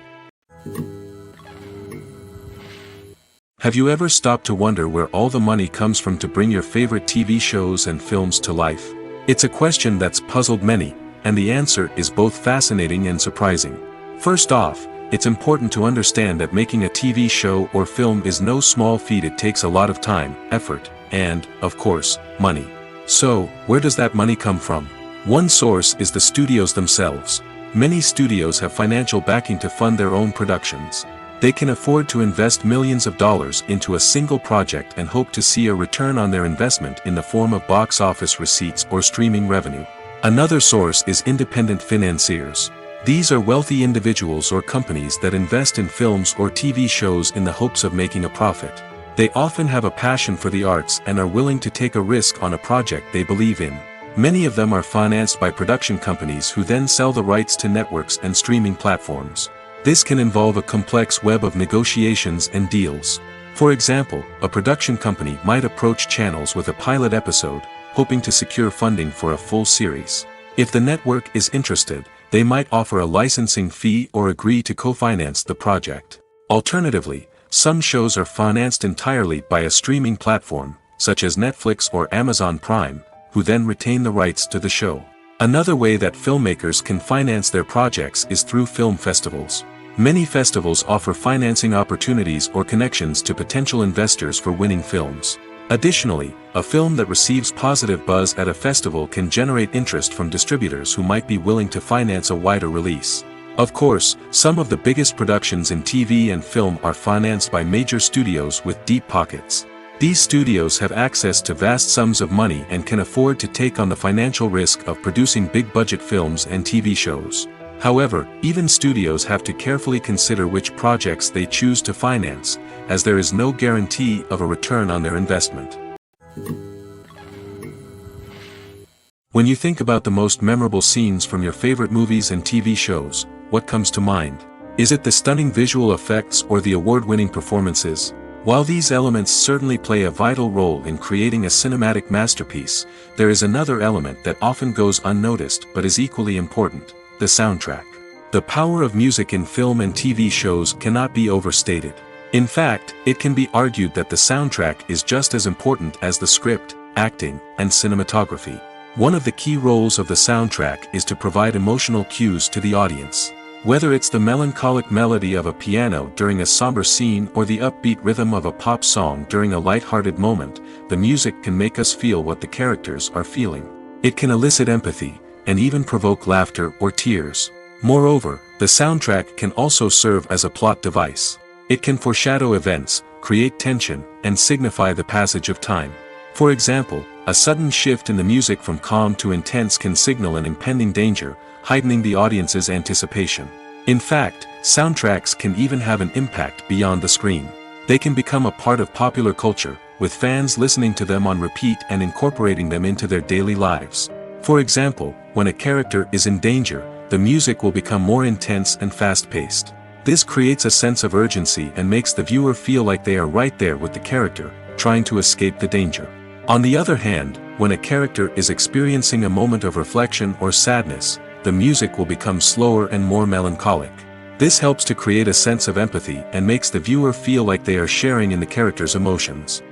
Have you ever stopped to wonder where all the money comes from to bring your favorite TV shows and films to life? It's a question that's puzzled many, and the answer is both fascinating and surprising. First off, it's important to understand that making a TV show or film is no small feat. It takes a lot of time, effort, and, of course, money. So, where does that money come from? One source is the studios themselves. Many studios have financial backing to fund their own productions. They can afford to invest millions of dollars into a single project and hope to see a return on their investment in the form of box office receipts or streaming revenue. Another source is independent financiers. These are wealthy individuals or companies that invest in films or TV shows in the hopes of making a profit. They often have a passion for the arts and are willing to take a risk on a project they believe in. Many of them are financed by production companies who then sell the rights to networks and streaming platforms. This can involve a complex web of negotiations and deals. For example, a production company might approach channels with a pilot episode, hoping to secure funding for a full series. If the network is interested, they might offer a licensing fee or agree to co-finance the project. Alternatively, some shows are financed entirely by a streaming platform, such as Netflix or Amazon Prime, who then retain the rights to the show. Another way that filmmakers can finance their projects is through film festivals. Many festivals offer financing opportunities or connections to potential investors for winning films. Additionally, a film that receives positive buzz at a festival can generate interest from distributors who might be willing to finance a wider release. Of course, some of the biggest productions in TV and film are financed by major studios with deep pockets. These studios have access to vast sums of money and can afford to take on the financial risk of producing big-budget films and TV shows. However, even studios have to carefully consider which projects they choose to finance, as there is no guarantee of a return on their investment. When you think about the most memorable scenes from your favorite movies and TV shows, what comes to mind? Is it the stunning visual effects or the award-winning performances? While these elements certainly play a vital role in creating a cinematic masterpiece, there is another element that often goes unnoticed but is equally important: the soundtrack. The power of music in film and TV shows cannot be overstated. In fact, it can be argued that the soundtrack is just as important as the script, acting, and cinematography. One of the key roles of the soundtrack is to provide emotional cues to the audience. Whether it's the melancholic melody of a piano during a somber scene or the upbeat rhythm of a pop song during a light-hearted moment, the music can make us feel what the characters are feeling. It can elicit empathy, and even provoke laughter or tears. Moreover, the soundtrack can also serve as a plot device. It can foreshadow events, create tension, and signify the passage of time. For example, a sudden shift in the music from calm to intense can signal an impending danger, heightening the audience's anticipation. In fact, soundtracks can even have an impact beyond the screen. They can become a part of popular culture, with fans listening to them on repeat and incorporating them into their daily lives. For example, when a character is in danger, the music will become more intense and fast-paced. This creates a sense of urgency and makes the viewer feel like they are right there with the character, trying to escape the danger. On the other hand, when a character is experiencing a moment of reflection or sadness, the music will become slower and more melancholic. This helps to create a sense of empathy and makes the viewer feel like they are sharing in the character's emotions.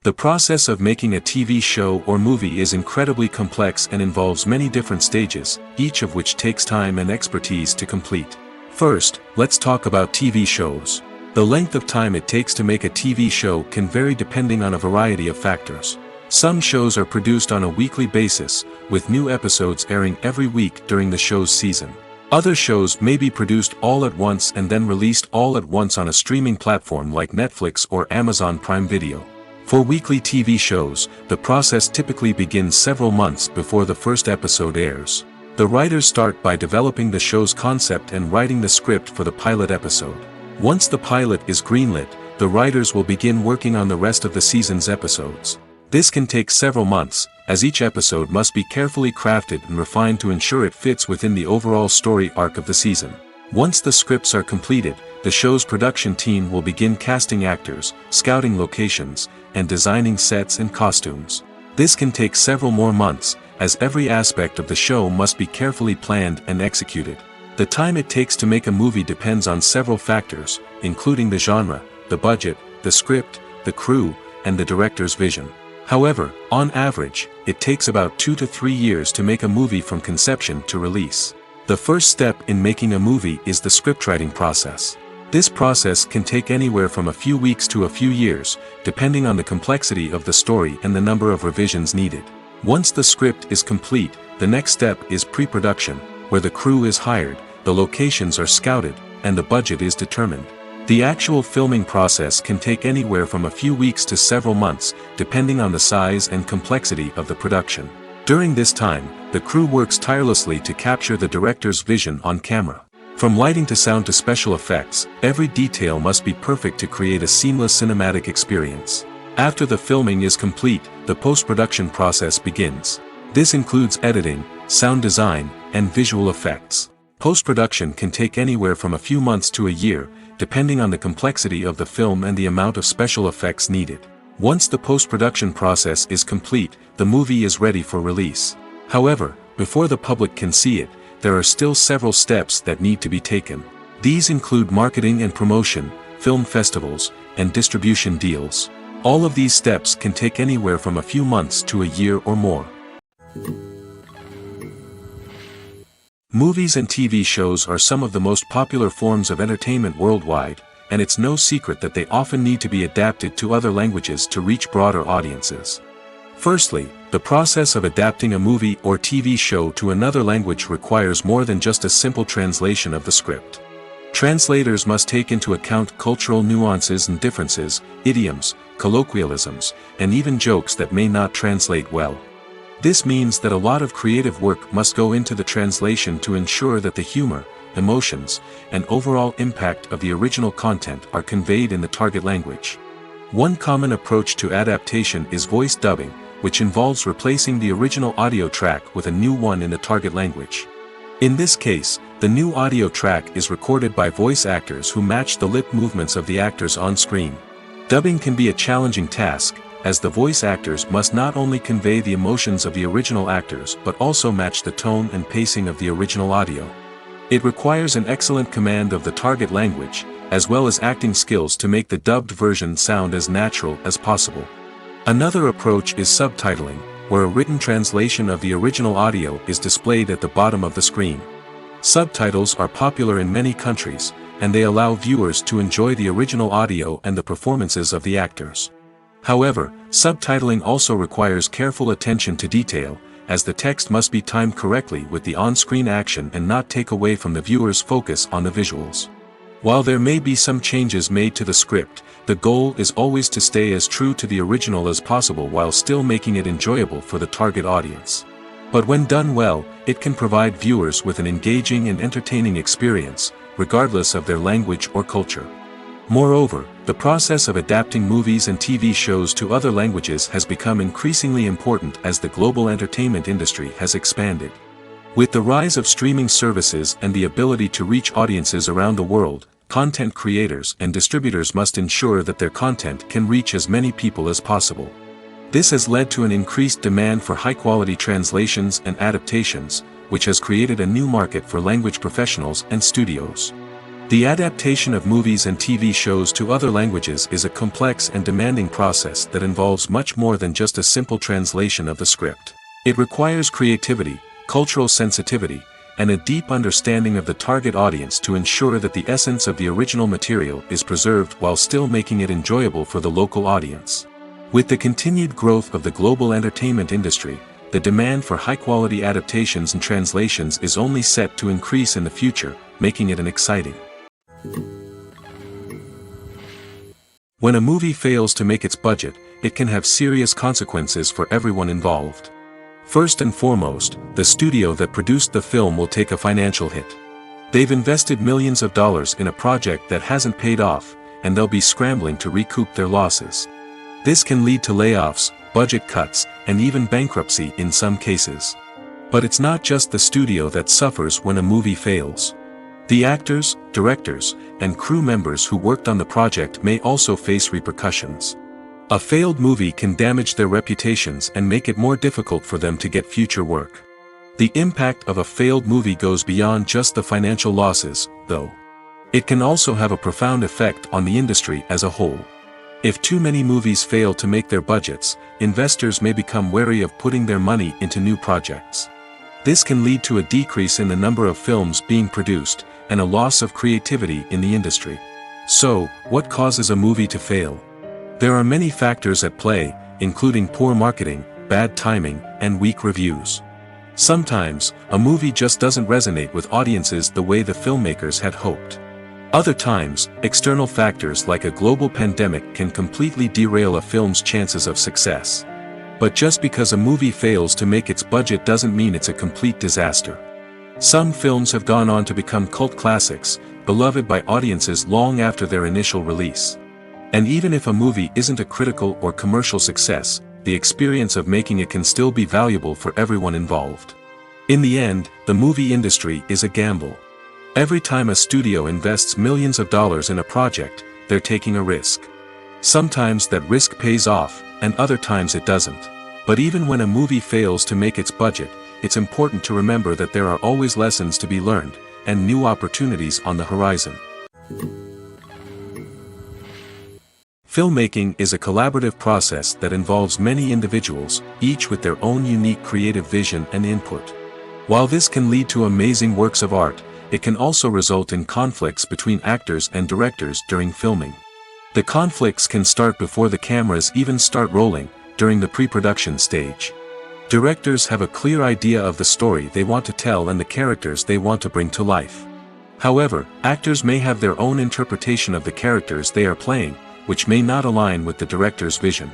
The process of making a TV show or movie is incredibly complex and involves many different stages, each of which takes time and expertise to complete. First, let's talk about TV shows. The length of time it takes to make a TV show can vary depending on a variety of factors. Some shows are produced on a weekly basis, with new episodes airing every week during the show's season. Other shows may be produced all at once and then released all at once on a streaming platform like Netflix or Amazon Prime Video. For weekly TV shows, the process typically begins several months before the first episode airs. The writers start by developing the show's concept and writing the script for the pilot episode. Once the pilot is greenlit, the writers will begin working on the rest of the season's episodes. This can take several months, as each episode must be carefully crafted and refined to ensure it fits within the overall story arc of the season. Once the scripts are completed, the show's production team will begin casting actors, scouting locations, and designing sets and costumes. This can take several more months, as every aspect of the show must be carefully planned and executed. The time it takes to make a movie depends on several factors, including the genre, the budget, the script, the crew, and the director's vision. However, on average, it takes about 2 to 3 years to make a movie from conception to release. The first step in making a movie is the scriptwriting process. This process can take anywhere from a few weeks to a few years, depending on the complexity of the story and the number of revisions needed. Once the script is complete, the next step is pre-production, where the crew is hired, the locations are scouted, and the budget is determined. The actual filming process can take anywhere from a few weeks to several months, depending on the size and complexity of the production. During this time, the crew works tirelessly to capture the director's vision on camera. From lighting to sound to special effects, every detail must be perfect to create a seamless cinematic experience. After the filming is complete, the post-production process begins. This includes editing, sound design, and visual effects. Post-production can take anywhere from a few months to a year, depending on the complexity of the film and the amount of special effects needed. Once the post-production process is complete, the movie is ready for release. However, before the public can see it, there are still several steps that need to be taken. These include marketing and promotion, film festivals, and distribution deals. All of these steps can take anywhere from a few months to a year or more. Movies and TV shows are some of the most popular forms of entertainment worldwide, and it's no secret that they often need to be adapted to other languages to reach broader audiences. Firstly, the process of adapting a movie or TV show to another language requires more than just a simple translation of the script. Translators must take into account cultural nuances and differences, idioms, colloquialisms, and even jokes that may not translate well. This means that a lot of creative work must go into the translation to ensure that the humor, emotions, and overall impact of the original content are conveyed in the target language. One common approach to adaptation is voice dubbing, which involves replacing the original audio track with a new one in the target language. In this case, the new audio track is recorded by voice actors who match the lip movements of the actors on screen. Dubbing can be a challenging task, as the voice actors must not only convey the emotions of the original actors but also match the tone and pacing of the original audio. It requires an excellent command of the target language, as well as acting skills to make the dubbed version sound as natural as possible. Another approach is subtitling, where a written translation of the original audio is displayed at the bottom of the screen. Subtitles are popular in many countries, and they allow viewers to enjoy the original audio and the performances of the actors. However, subtitling also requires careful attention to detail, as the text must be timed correctly with the on-screen action and not take away from the viewer's focus on the visuals. While there may be some changes made to the script, the goal is always to stay as true to the original as possible while still making it enjoyable for the target audience. But when done well, it can provide viewers with an engaging and entertaining experience, regardless of their language or culture. Moreover, the process of adapting movies and TV shows to other languages has become increasingly important as the global entertainment industry has expanded. With the rise of streaming services and the ability to reach audiences around the world, content creators and distributors must ensure that their content can reach as many people as possible. This has led to an increased demand for high-quality translations and adaptations, which has created a new market for language professionals and studios. The adaptation of movies and TV shows to other languages is a complex and demanding process that involves much more than just a simple translation of the script. It requires creativity, cultural sensitivity, and a deep understanding of the target audience to ensure that the essence of the original material is preserved while still making it enjoyable for the local audience. With the continued growth of the global entertainment industry, the demand for high-quality adaptations and translations is only set to increase in the future, making it exciting. When a movie fails to make its budget, it can have serious consequences for everyone involved. First and foremost, the studio that produced the film will take a financial hit. They've invested millions of dollars in a project that hasn't paid off, and they'll be scrambling to recoup their losses. This can lead to layoffs, budget cuts, and even bankruptcy in some cases. But it's not just the studio that suffers when a movie fails. The actors, directors, and crew members who worked on the project may also face repercussions. A failed movie can damage their reputations and make it more difficult for them to get future work. The impact of a failed movie goes beyond just the financial losses, though. It can also have a profound effect on the industry as a whole. If too many movies fail to make their budgets, investors may become wary of putting their money into new projects. This can lead to a decrease in the number of films being produced, and a loss of creativity in the industry. So, what causes a movie to fail? There are many factors at play, including poor marketing, bad timing, and weak reviews. Sometimes, a movie just doesn't resonate with audiences the way the filmmakers had hoped. Other times, external factors like a global pandemic can completely derail a film's chances of success. But just because a movie fails to make its budget doesn't mean it's a complete disaster. Some films have gone on to become cult classics, beloved by audiences long after their initial release. And even if a movie isn't a critical or commercial success, the experience of making it can still be valuable for everyone involved. In the end, the movie industry is a gamble. Every time a studio invests millions of dollars in a project, they're taking a risk. Sometimes that risk pays off, and other times it doesn't. But even when a movie fails to make its budget, it's important to remember that there are always lessons to be learned, and new opportunities on the horizon. Filmmaking is a collaborative process that involves many individuals, each with their own unique creative vision and input. While this can lead to amazing works of art, it can also result in conflicts between actors and directors during filming. The conflicts can start before the cameras even start rolling, during the pre-production stage. Directors have a clear idea of the story they want to tell and the characters they want to bring to life. However, actors may have their own interpretation of the characters they are playing, which may not align with the director's vision.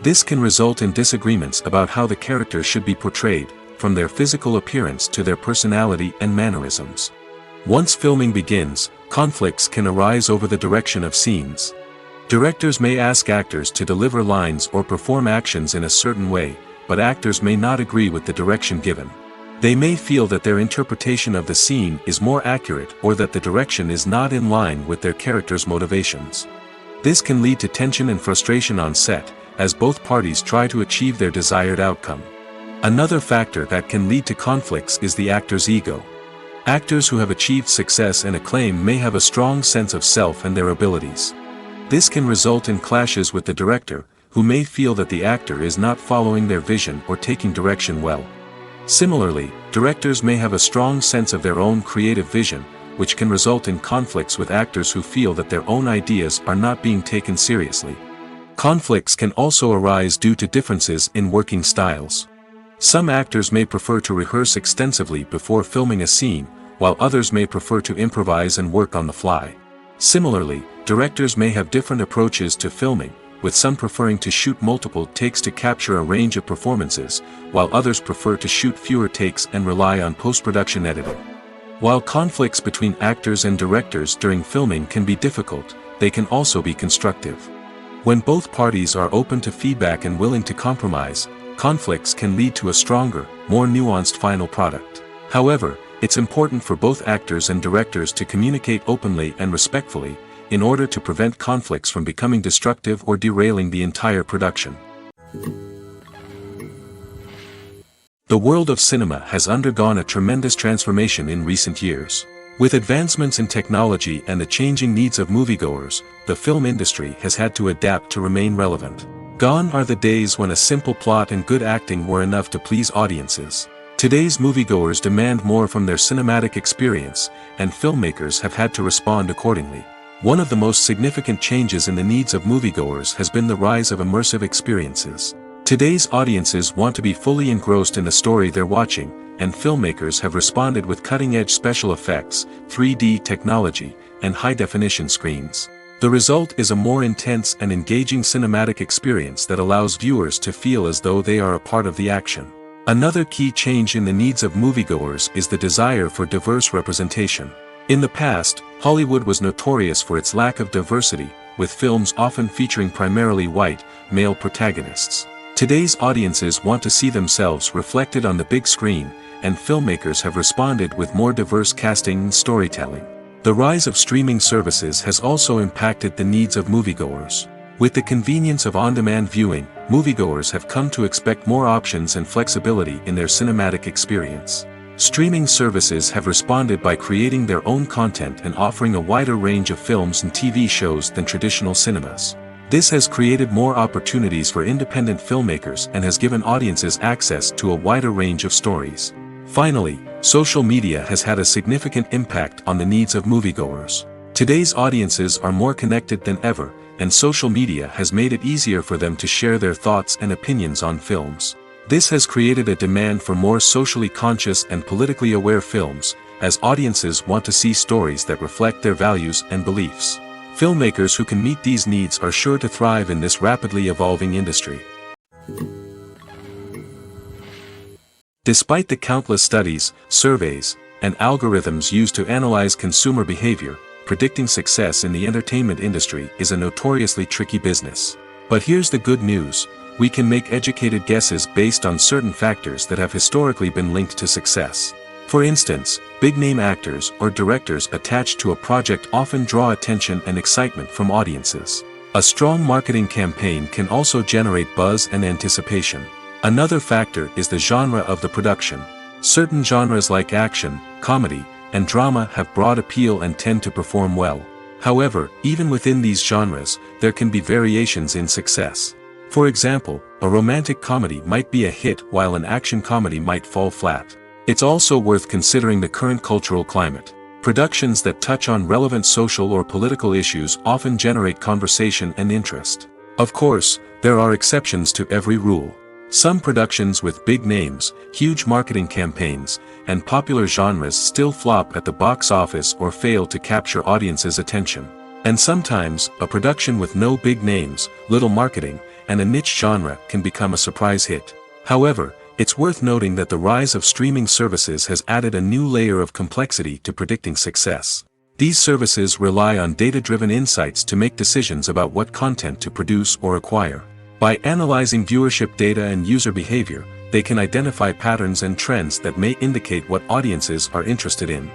This can result in disagreements about how the characters should be portrayed, from their physical appearance to their personality and mannerisms. Once filming begins, conflicts can arise over the direction of scenes. Directors may ask actors to deliver lines or perform actions in a certain way, but actors may not agree with the direction given. They may feel that their interpretation of the scene is more accurate or that the direction is not in line with their character's motivations. This can lead to tension and frustration on set, as both parties try to achieve their desired outcome. Another factor that can lead to conflicts is the actor's ego. Actors who have achieved success and acclaim may have a strong sense of self and their abilities. This can result in clashes with the director, who may feel that the actor is not following their vision or taking direction well. Similarly, directors may have a strong sense of their own creative vision, which can result in conflicts with actors who feel that their own ideas are not being taken seriously. Conflicts can also arise due to differences in working styles. Some actors may prefer to rehearse extensively before filming a scene, while others may prefer to improvise and work on the fly. Similarly, directors may have different approaches to filming, with some preferring to shoot multiple takes to capture a range of performances, while others prefer to shoot fewer takes and rely on post-production editing. While conflicts between actors and directors during filming can be difficult, they can also be constructive. When both parties are open to feedback and willing to compromise, conflicts can lead to a stronger, more nuanced final product. However, it's important for both actors and directors to communicate openly and respectfully, in order to prevent conflicts from becoming destructive or derailing the entire production. The world of cinema has undergone a tremendous transformation in recent years. With advancements in technology and the changing needs of moviegoers, the film industry has had to adapt to remain relevant. Gone are the days when a simple plot and good acting were enough to please audiences. Today's moviegoers demand more from their cinematic experience, and filmmakers have had to respond accordingly. One of the most significant changes in the needs of moviegoers has been the rise of immersive experiences. Today's audiences want to be fully engrossed in the story they're watching, and filmmakers have responded with cutting-edge special effects, 3D technology, and high-definition screens. The result is a more intense and engaging cinematic experience that allows viewers to feel as though they are a part of the action. Another key change in the needs of moviegoers is the desire for diverse representation. In the past, Hollywood was notorious for its lack of diversity, with films often featuring primarily white, male protagonists. Today's audiences want to see themselves reflected on the big screen, and filmmakers have responded with more diverse casting and storytelling. The rise of streaming services has also impacted the needs of moviegoers. With the convenience of on-demand viewing, moviegoers have come to expect more options and flexibility in their cinematic experience. Streaming services have responded by creating their own content and offering a wider range of films and TV shows than traditional cinemas. This has created more opportunities for independent filmmakers and has given audiences access to a wider range of stories. Finally, social media has had a significant impact on the needs of moviegoers. Today's audiences are more connected than ever, and social media has made it easier for them to share their thoughts and opinions on films. This has created a demand for more socially conscious and politically aware films, as audiences want to see stories that reflect their values and beliefs. Filmmakers who can meet these needs are sure to thrive in this rapidly evolving industry. Despite the countless studies, surveys, and algorithms used to analyze consumer behavior, predicting success in the entertainment industry is a notoriously tricky business. But here's the good news: we can make educated guesses based on certain factors that have historically been linked to success. For instance, big-name actors or directors attached to a project often draw attention and excitement from audiences. A strong marketing campaign can also generate buzz and anticipation. Another factor is the genre of the production. Certain genres like action, comedy, and drama have broad appeal and tend to perform well. However, even within these genres, there can be variations in success. For example, a romantic comedy might be a hit while an action comedy might fall flat. It's also worth considering the current cultural climate. Productions that touch on relevant social or political issues often generate conversation and interest. Of course, there are exceptions to every rule. Some productions with big names, huge marketing campaigns, and popular genres still flop at the box office or fail to capture audiences' attention. And sometimes, a production with no big names, little marketing, and a niche genre can become a surprise hit. However, it's worth noting that the rise of streaming services has added a new layer of complexity to predicting success. These services rely on data-driven insights to make decisions about what content to produce or acquire. By analyzing viewership data and user behavior, they can identify patterns and trends that may indicate what audiences are interested in.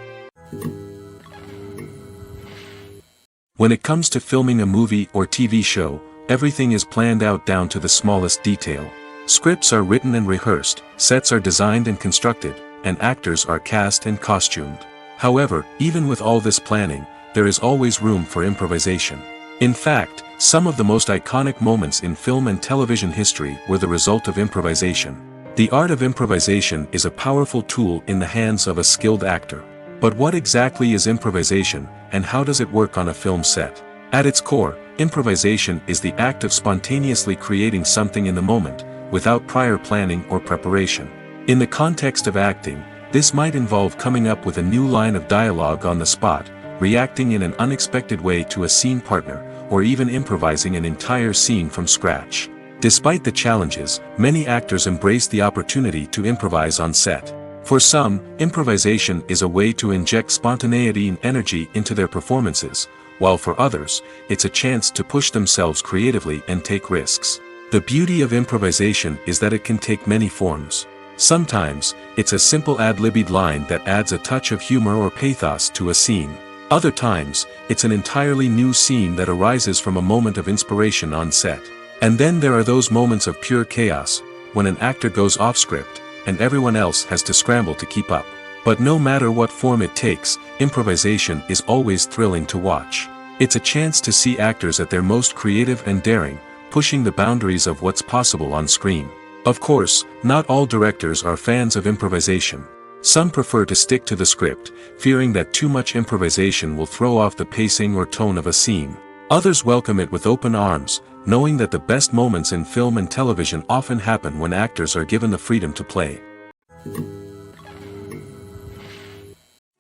When it comes to filming a movie or TV show, everything is planned out down to the smallest detail. Scripts are written and rehearsed, sets are designed and constructed, and actors are cast and costumed. However, even with all this planning, there is always room for improvisation. In fact, some of the most iconic moments in film and television history were the result of improvisation. The art of improvisation is a powerful tool in the hands of a skilled actor. But what exactly is improvisation, and how does it work on a film set? At its core, improvisation is the act of spontaneously creating something in the moment, without prior planning or preparation. In the context of acting, this might involve coming up with a new line of dialogue on the spot, reacting in an unexpected way to a scene partner, or even improvising an entire scene from scratch. Despite the challenges, many actors embrace the opportunity to improvise on set. For some, improvisation is a way to inject spontaneity and energy into their performances, while for others, it's a chance to push themselves creatively and take risks. The beauty of improvisation is that it can take many forms. Sometimes, it's a simple ad-libbed line that adds a touch of humor or pathos to a scene. Other times, it's an entirely new scene that arises from a moment of inspiration on set. And then there are those moments of pure chaos, when an actor goes off script, and everyone else has to scramble to keep up. But no matter what form it takes, improvisation is always thrilling to watch. It's a chance to see actors at their most creative and daring, pushing the boundaries of what's possible on screen. Of course, not all directors are fans of improvisation. Some prefer to stick to the script, fearing that too much improvisation will throw off the pacing or tone of a scene. Others welcome it with open arms, knowing that the best moments in film and television often happen when actors are given the freedom to play.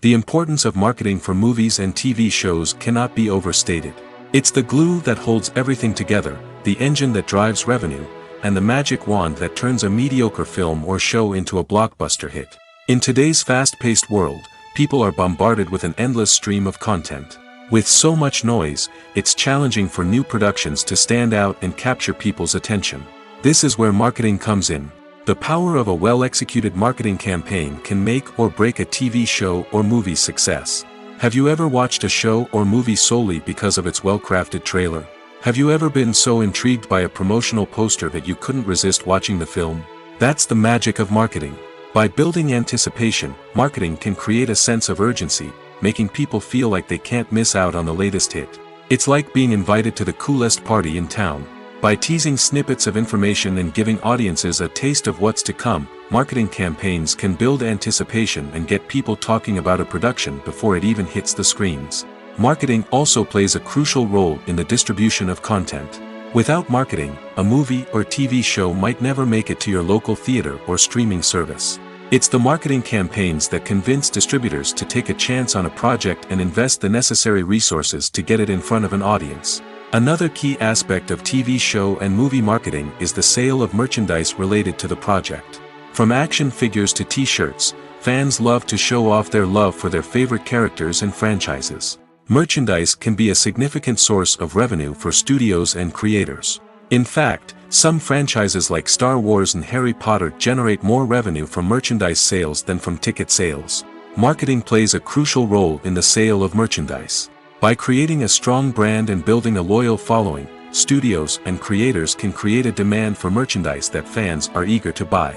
The importance of marketing for movies and TV shows cannot be overstated. It's the glue that holds everything together, the engine that drives revenue, and the magic wand that turns a mediocre film or show into a blockbuster hit. In today's fast-paced world, people are bombarded with an endless stream of content. With so much noise, it's challenging for new productions to stand out and capture people's attention. This is where marketing comes in. The power of a well-executed marketing campaign can make or break a TV show or movie's success. Have you ever watched a show or movie solely because of its well-crafted trailer? Have you ever been so intrigued by a promotional poster that you couldn't resist watching the film? That's the magic of marketing. By building anticipation, marketing can create a sense of urgency, making people feel like they can't miss out on the latest hit. It's like being invited to the coolest party in town. By teasing snippets of information and giving audiences a taste of what's to come, marketing campaigns can build anticipation and get people talking about a production before it even hits the screens. Marketing also plays a crucial role in the distribution of content. Without marketing, a movie or TV show might never make it to your local theater or streaming service. It's the marketing campaigns that convince distributors to take a chance on a project and invest the necessary resources to get it in front of an audience. Another key aspect of TV show and movie marketing is the sale of merchandise related to the project. From action figures to t-shirts, fans love to show off their love for their favorite characters and franchises. Merchandise can be a significant source of revenue for studios and creators. In fact, some franchises like Star Wars and Harry Potter generate more revenue from merchandise sales than from ticket sales. Marketing plays a crucial role in the sale of merchandise. By creating a strong brand and building a loyal following, studios and creators can create a demand for merchandise that fans are eager to buy.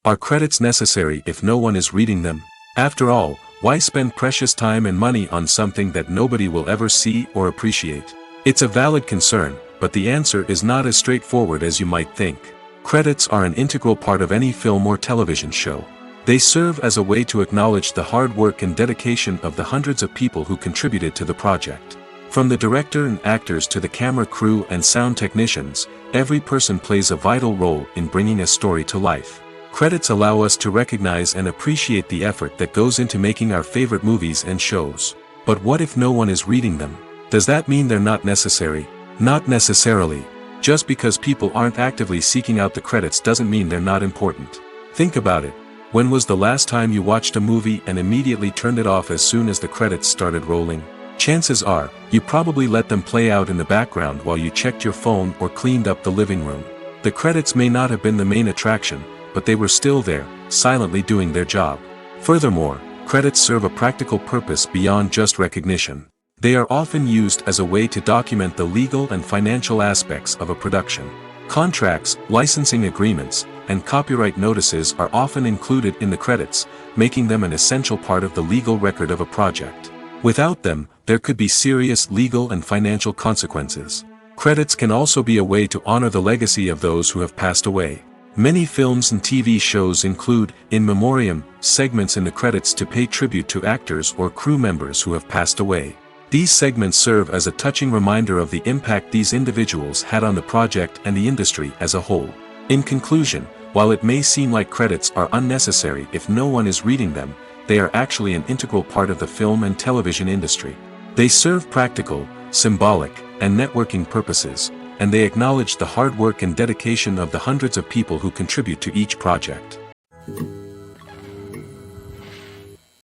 Are credits necessary if no one is reading them? After all, why spend precious time and money on something that nobody will ever see or appreciate? It's a valid concern, but the answer is not as straightforward as you might think. Credits are an integral part of any film or television show. They serve as a way to acknowledge the hard work and dedication of the hundreds of people who contributed to the project. From the director and actors to the camera crew and sound technicians, every person plays a vital role in bringing a story to life. Credits allow us to recognize and appreciate the effort that goes into making our favorite movies and shows. But what if no one is reading them? Does that mean they're not necessary? Not necessarily. Just because people aren't actively seeking out the credits doesn't mean they're not important. Think about it. When was the last time you watched a movie and immediately turned it off as soon as the credits started rolling? Chances are, you probably let them play out in the background while you checked your phone or cleaned up the living room. The credits may not have been the main attraction, but they were still there, silently doing their job. Furthermore, credits serve a practical purpose beyond just recognition. They are often used as a way to document the legal and financial aspects of a production. Contracts, licensing agreements, and copyright notices are often included in the credits, making them an essential part of the legal record of a project. Without them, there could be serious legal and financial consequences. Credits can also be a way to honor the legacy of those who have passed away. Many films and TV shows include, in memoriam, segments in the credits to pay tribute to actors or crew members who have passed away. These segments serve as a touching reminder of the impact these individuals had on the project and the industry as a whole. In conclusion, while it may seem like credits are unnecessary if no one is reading them, they are actually an integral part of the film and television industry. They serve practical, symbolic, and networking purposes, and they acknowledge the hard work and dedication of the hundreds of people who contribute to each project.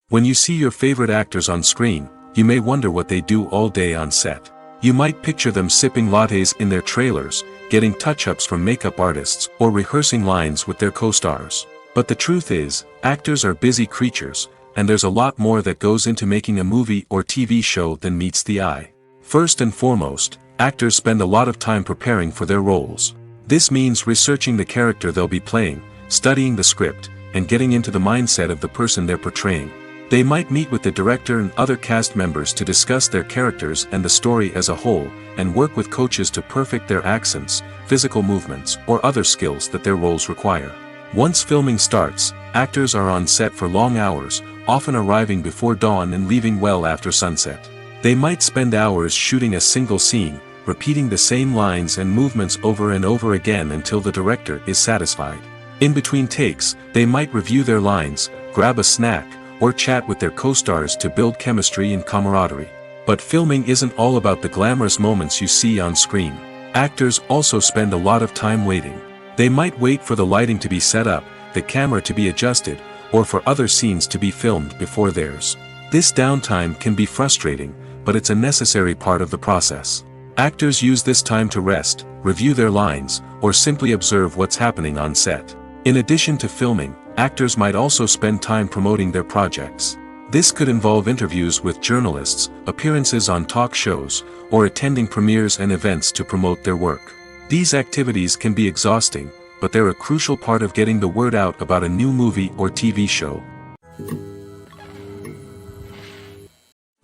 When you see your favorite actors on screen, you may wonder what they do all day on set. You might picture them sipping lattes in their trailers, getting touch-ups from makeup artists, or rehearsing lines with their co-stars. But the truth is, actors are busy creatures, and there's a lot more that goes into making a movie or TV show than meets the eye. First and foremost, actors spend a lot of time preparing for their roles. This means researching the character they'll be playing, studying the script, and getting into the mindset of the person they're portraying. They might meet with the director and other cast members to discuss their characters and the story as a whole, and work with coaches to perfect their accents, physical movements, or other skills that their roles require. Once filming starts, actors are on set for long hours, often arriving before dawn and leaving well after sunset. They might spend hours shooting a single scene, repeating the same lines and movements over and over again until the director is satisfied. In between takes, they might review their lines, grab a snack, or chat with their co-stars to build chemistry and camaraderie. But filming isn't all about the glamorous moments you see on screen. Actors also spend a lot of time waiting. They might wait for the lighting to be set up, the camera to be adjusted, or for other scenes to be filmed before theirs. This downtime can be frustrating, but it's a necessary part of the process. Actors use this time to rest, review their lines, or simply observe what's happening on set. In addition to filming, actors might also spend time promoting their projects. This could involve interviews with journalists, appearances on talk shows, or attending premieres and events to promote their work. These activities can be exhausting, but they're a crucial part of getting the word out about a new movie or TV show.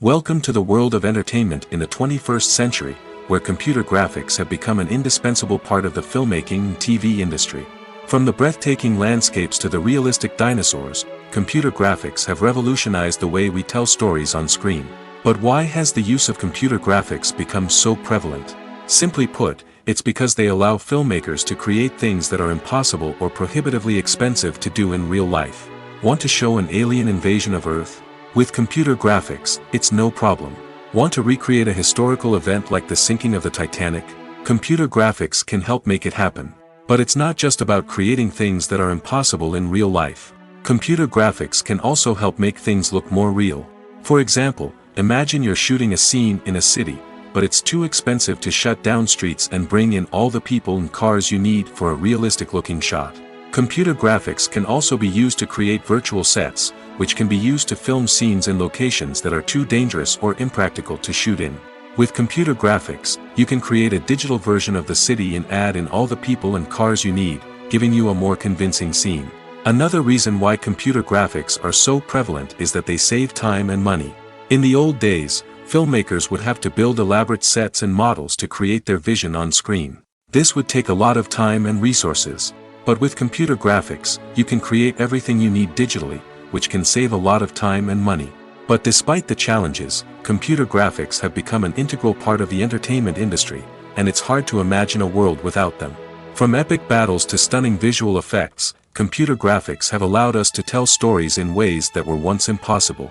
Welcome to the world of entertainment in the 21st century, where computer graphics have become an indispensable part of the filmmaking and TV industry. From the breathtaking landscapes to the realistic dinosaurs, computer graphics have revolutionized the way we tell stories on screen. But why has the use of computer graphics become so prevalent? Simply put, it's because they allow filmmakers to create things that are impossible or prohibitively expensive to do in real life. Want to show an alien invasion of Earth? With computer graphics, it's no problem. Want to recreate a historical event like the sinking of the Titanic? Computer graphics can help make it happen. But it's not just about creating things that are impossible in real life. Computer graphics can also help make things look more real. For example, imagine you're shooting a scene in a city, but it's too expensive to shut down streets and bring in all the people and cars you need for a realistic-looking shot. Computer graphics can also be used to create virtual sets, which can be used to film scenes in locations that are too dangerous or impractical to shoot in. With computer graphics, you can create a digital version of the city and add in all the people and cars you need, giving you a more convincing scene. Another reason why computer graphics are so prevalent is that they save time and money. In the old days, filmmakers would have to build elaborate sets and models to create their vision on screen. This would take a lot of time and resources. But with computer graphics, you can create everything you need digitally, which can save a lot of time and money. But despite the challenges, computer graphics have become an integral part of the entertainment industry, and it's hard to imagine a world without them. From epic battles to stunning visual effects, computer graphics have allowed us to tell stories in ways that were once impossible.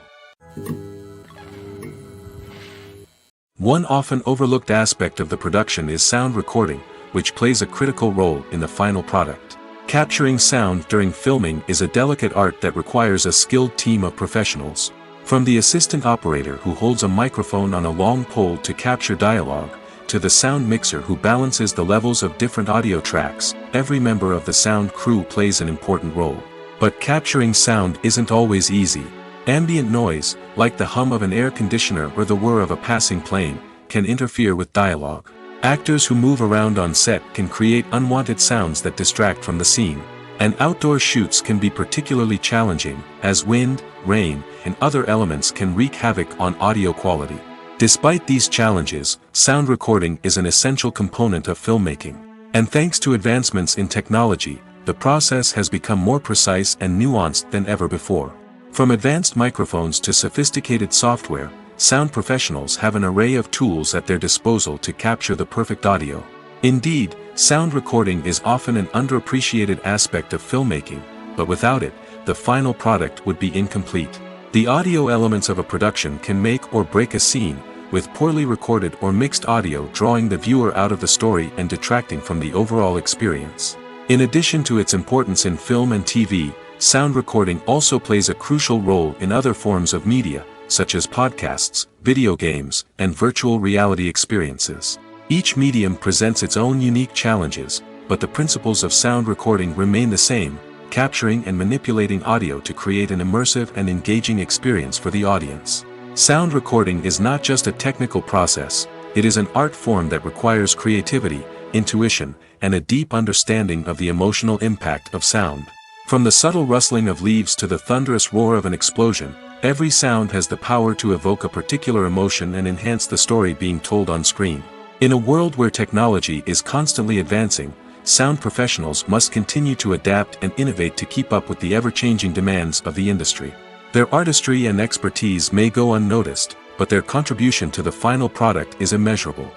One often overlooked aspect of the production is sound recording, which plays a critical role in the final product. Capturing sound during filming is a delicate art that requires a skilled team of professionals. From the assistant operator who holds a microphone on a long pole to capture dialogue, to the sound mixer who balances the levels of different audio tracks, every member of the sound crew plays an important role. But capturing sound isn't always easy. Ambient noise, like the hum of an air conditioner or the whir of a passing plane, can interfere with dialogue. Actors who move around on set can create unwanted sounds that distract from the scene. And outdoor shoots can be particularly challenging, as wind, rain, and other elements can wreak havoc on audio quality. Despite these challenges, sound recording is an essential component of filmmaking. And thanks to advancements in technology, the process has become more precise and nuanced than ever before. From advanced microphones to sophisticated software, sound professionals have an array of tools at their disposal to capture the perfect audio. Indeed, sound recording is often an underappreciated aspect of filmmaking, but without it, the final product would be incomplete. The audio elements of a production can make or break a scene, with poorly recorded or mixed audio drawing the viewer out of the story and detracting from the overall experience. In addition to its importance in film and TV, sound recording also plays a crucial role in other forms of media, such as podcasts, video games, and virtual reality experiences. Each medium presents its own unique challenges, but the principles of sound recording remain the same, capturing and manipulating audio to create an immersive and engaging experience for the audience. Sound recording is not just a technical process, it is an art form that requires creativity, intuition, and a deep understanding of the emotional impact of sound. From the subtle rustling of leaves to the thunderous roar of an explosion, every sound has the power to evoke a particular emotion and enhance the story being told on screen. In a world where technology is constantly advancing, sound professionals must continue to adapt and innovate to keep up with the ever-changing demands of the industry. Their artistry and expertise may go unnoticed, but their contribution to the final product is immeasurable.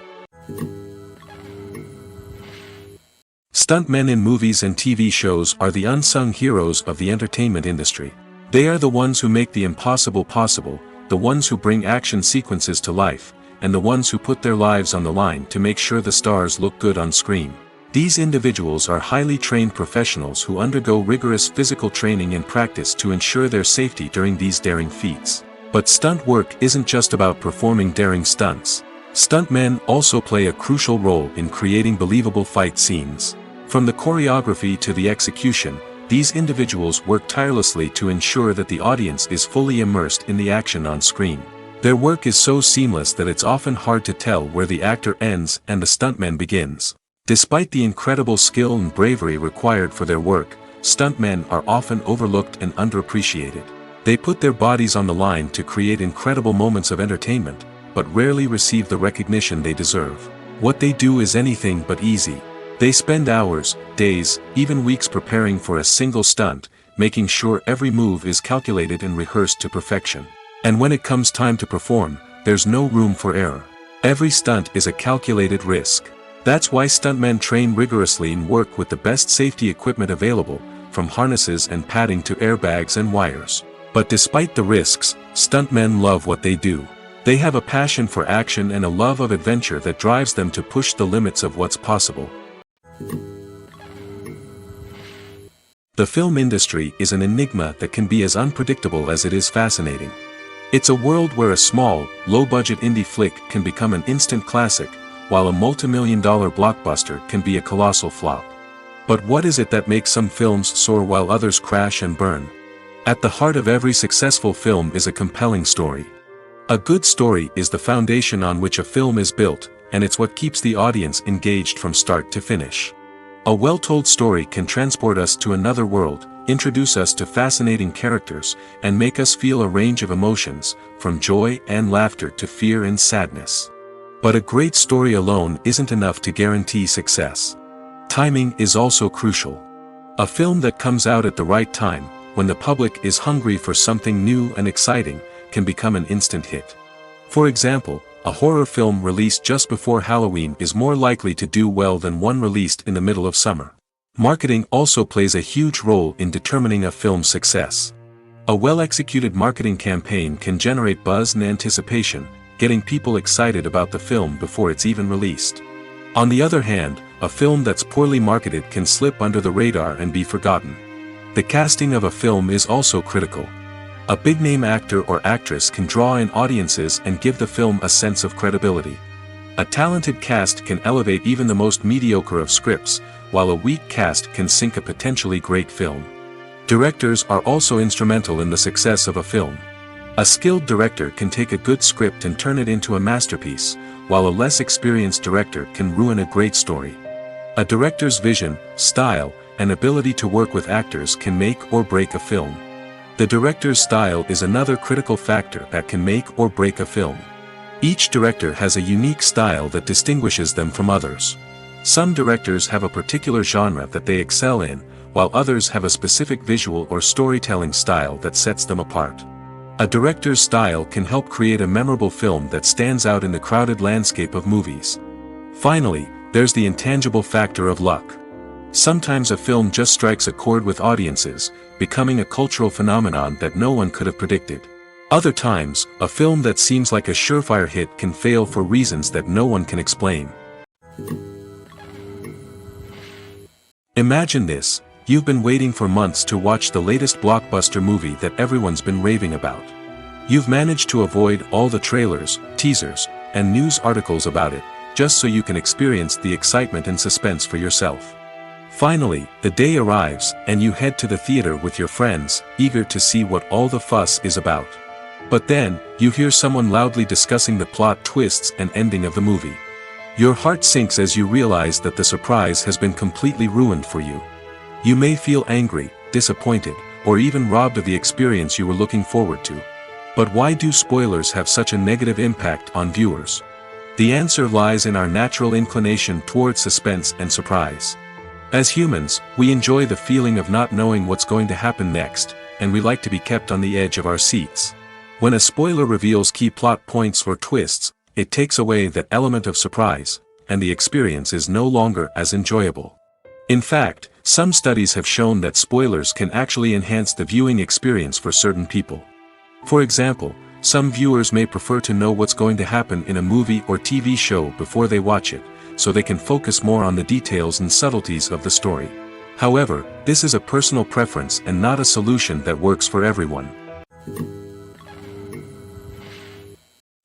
Stuntmen in movies and TV shows are the unsung heroes of the entertainment industry. They are the ones who make the impossible possible, the ones who bring action sequences to life, and the ones who put their lives on the line to make sure the stars look good on screen. These individuals are highly trained professionals who undergo rigorous physical training and practice to ensure their safety during these daring feats. But stunt work isn't just about performing daring stunts. Stuntmen also play a crucial role in creating believable fight scenes. From the choreography to the execution, These individuals work tirelessly to ensure that the audience is fully immersed in the action on screen. Their work is so seamless that it's often hard to tell where the actor ends and the stuntman begins. Despite the incredible skill and bravery required for their work, stuntmen are often overlooked and underappreciated. They put their bodies on the line to create incredible moments of entertainment, but rarely receive the recognition they deserve. What they do is anything but easy. They spend hours, days, even weeks preparing for a single stunt, making sure every move is calculated and rehearsed to perfection. And when it comes time to perform, there's no room for error. Every stunt is a calculated risk. That's why stuntmen train rigorously and work with the best safety equipment available, from harnesses and padding to airbags and wires. But despite the risks, stuntmen love what they do. They have a passion for action and a love of adventure that drives them to push the limits of what's possible. The film industry is an enigma that can be as unpredictable as it is fascinating. It's a world where a small, low-budget indie flick can become an instant classic, while a multi-million-dollar blockbuster can be a colossal flop. But what is it that makes some films soar while others crash and burn? At the heart of every successful film is a compelling story. A good story is the foundation on which a film is built, and it's what keeps the audience engaged from start to finish. A well-told story can transport us to another world, introduce us to fascinating characters, and make us feel a range of emotions, from joy and laughter to fear and sadness. But a great story alone isn't enough to guarantee success. Timing is also crucial. A film that comes out at the right time, when the public is hungry for something new and exciting, can become an instant hit. For example, a horror film released just before Halloween is more likely to do well than one released in the middle of summer. Marketing also plays a huge role in determining a film's success. A well-executed marketing campaign can generate buzz and anticipation, getting people excited about the film before it's even released. On the other hand, a film that's poorly marketed can slip under the radar and be forgotten. The casting of a film is also critical. A big-name actor or actress can draw in audiences and give the film a sense of credibility. A talented cast can elevate even the most mediocre of scripts, while a weak cast can sink a potentially great film. Directors are also instrumental in the success of a film. A skilled director can take a good script and turn it into a masterpiece, while a less experienced director can ruin a great story. A director's vision, style, and ability to work with actors can make or break a film. The director's style is another critical factor that can make or break a film. Each director has a unique style that distinguishes them from others. Some directors have a particular genre that they excel in, while others have a specific visual or storytelling style that sets them apart. A director's style can help create a memorable film that stands out in the crowded landscape of movies. Finally, there's the intangible factor of luck. Sometimes a film just strikes a chord with audiences, becoming a cultural phenomenon that no one could have predicted. Other times, a film that seems like a surefire hit can fail for reasons that no one can explain. Imagine this: you've been waiting for months to watch the latest blockbuster movie that everyone's been raving about. You've managed to avoid all the trailers, teasers, and news articles about it, just so you can experience the excitement and suspense for yourself. Finally, the day arrives, and you head to the theater with your friends, eager to see what all the fuss is about. But then, you hear someone loudly discussing the plot twists and ending of the movie. Your heart sinks as you realize that the surprise has been completely ruined for you. You may feel angry, disappointed, or even robbed of the experience you were looking forward to. But why do spoilers have such a negative impact on viewers? The answer lies in our natural inclination toward suspense and surprise. As humans, we enjoy the feeling of not knowing what's going to happen next, and we like to be kept on the edge of our seats. When a spoiler reveals key plot points or twists, it takes away that element of surprise, and the experience is no longer as enjoyable. In fact, some studies have shown that spoilers can actually enhance the viewing experience for certain people. For example, some viewers may prefer to know what's going to happen in a movie or TV show before they watch it, so they can focus more on the details and subtleties of the story. However, this is a personal preference and not a solution that works for everyone.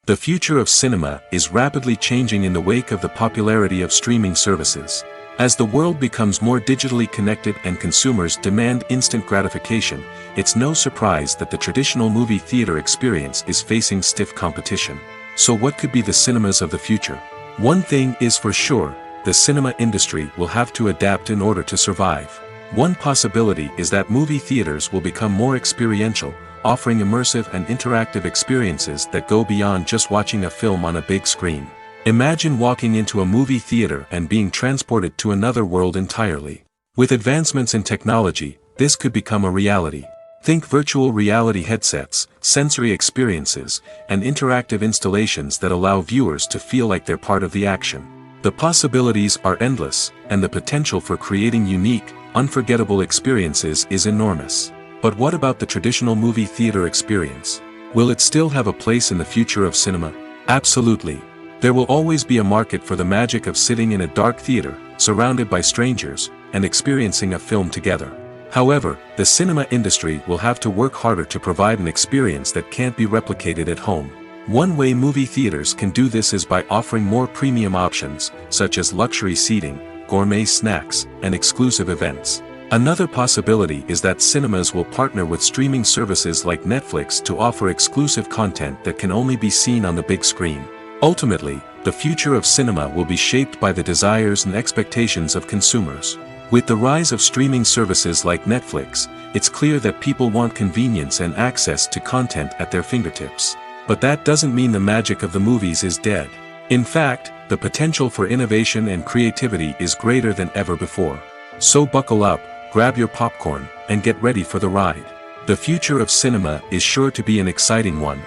The future of cinema is rapidly changing in the wake of the popularity of streaming services. As the world becomes more digitally connected and consumers demand instant gratification, it's no surprise that the traditional movie theater experience is facing stiff competition. So what could be the cinemas of the future? One thing is for sure, the cinema industry will have to adapt in order to survive. One possibility is that movie theaters will become more experiential, offering immersive and interactive experiences that go beyond just watching a film on a big screen. Imagine walking into a movie theater and being transported to another world entirely. With advancements in technology, this could become a reality. Think virtual reality headsets, sensory experiences, and interactive installations that allow viewers to feel like they're part of the action. The possibilities are endless, and the potential for creating unique, unforgettable experiences is enormous. But what about the traditional movie theater experience? Will it still have a place in the future of cinema? Absolutely. There will always be a market for the magic of sitting in a dark theater, surrounded by strangers, and experiencing a film together. However, the cinema industry will have to work harder to provide an experience that can't be replicated at home. One way movie theaters can do this is by offering more premium options, such as luxury seating, gourmet snacks, and exclusive events. Another possibility is that cinemas will partner with streaming services like Netflix to offer exclusive content that can only be seen on the big screen. Ultimately, the future of cinema will be shaped by the desires and expectations of consumers. With the rise of streaming services like Netflix, it's clear that people want convenience and access to content at their fingertips. But that doesn't mean the magic of the movies is dead. In fact, the potential for innovation and creativity is greater than ever before. So buckle up, grab your popcorn, and get ready for the ride. The future of cinema is sure to be an exciting one.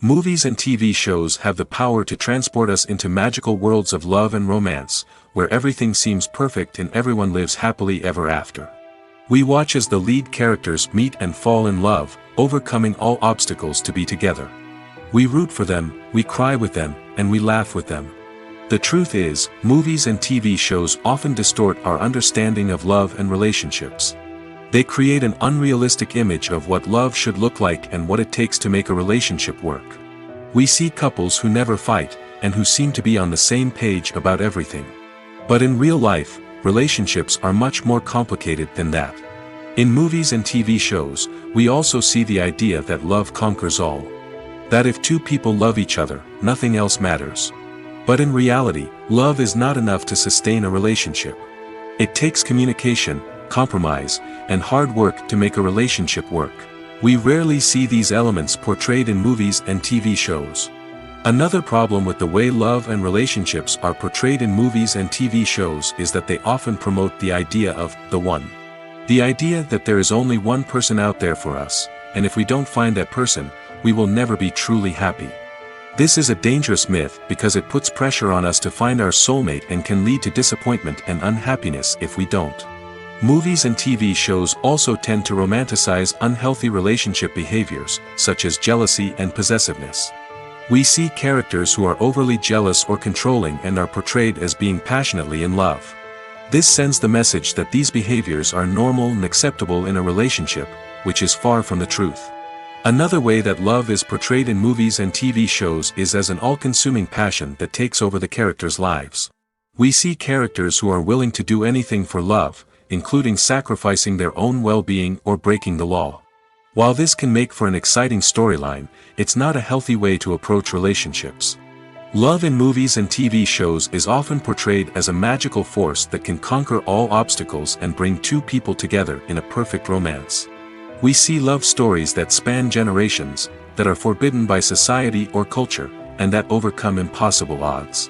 Movies and TV shows have the power to transport us into magical worlds of love and romance, where everything seems perfect and everyone lives happily ever after. We watch as the lead characters meet and fall in love, overcoming all obstacles to be together. We root for them, we cry with them, and we laugh with them. The truth is, movies and TV shows often distort our understanding of love and relationships. They create an unrealistic image of what love should look like and what it takes to make a relationship work. We see couples who never fight, and who seem to be on the same page about everything. But in real life, relationships are much more complicated than that. In movies and TV shows, we also see the idea that love conquers all. That if two people love each other, nothing else matters. But in reality, love is not enough to sustain a relationship. It takes communication, compromise, and hard work to make a relationship work. We rarely see these elements portrayed in movies and TV shows. Another problem with the way love and relationships are portrayed in movies and TV shows is that they often promote the idea of the one. The idea that there is only one person out there for us, and if we don't find that person, we will never be truly happy. This is a dangerous myth because it puts pressure on us to find our soulmate and can lead to disappointment and unhappiness if we don't. Movies and TV shows also tend to romanticize unhealthy relationship behaviors, such as jealousy and possessiveness. We see characters who are overly jealous or controlling and are portrayed as being passionately in love. This sends the message that these behaviors are normal and acceptable in a relationship, which is far from the truth. Another way that love is portrayed in movies and TV shows is as an all-consuming passion that takes over the characters' lives. We see characters who are willing to do anything for love, including sacrificing their own well-being or breaking the law. While this can make for an exciting storyline, it's not a healthy way to approach relationships. Love in movies and TV shows is often portrayed as a magical force that can conquer all obstacles and bring two people together in a perfect romance. We see love stories that span generations, that are forbidden by society or culture, and that overcome impossible odds.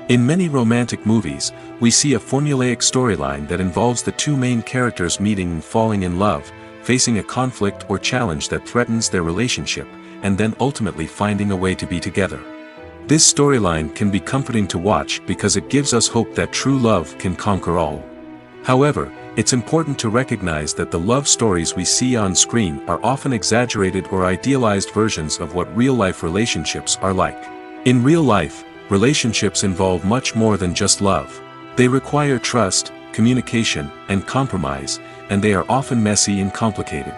In many romantic movies, we see a formulaic storyline that involves the two main characters meeting and falling in love, facing a conflict or challenge that threatens their relationship, and then ultimately finding a way to be together. This storyline can be comforting to watch because it gives us hope that true love can conquer all. However, it's important to recognize that the love stories we see on screen are often exaggerated or idealized versions of what real-life relationships are like. In real life, relationships involve much more than just love. They require trust, communication, and compromise, and they are often messy and complicated.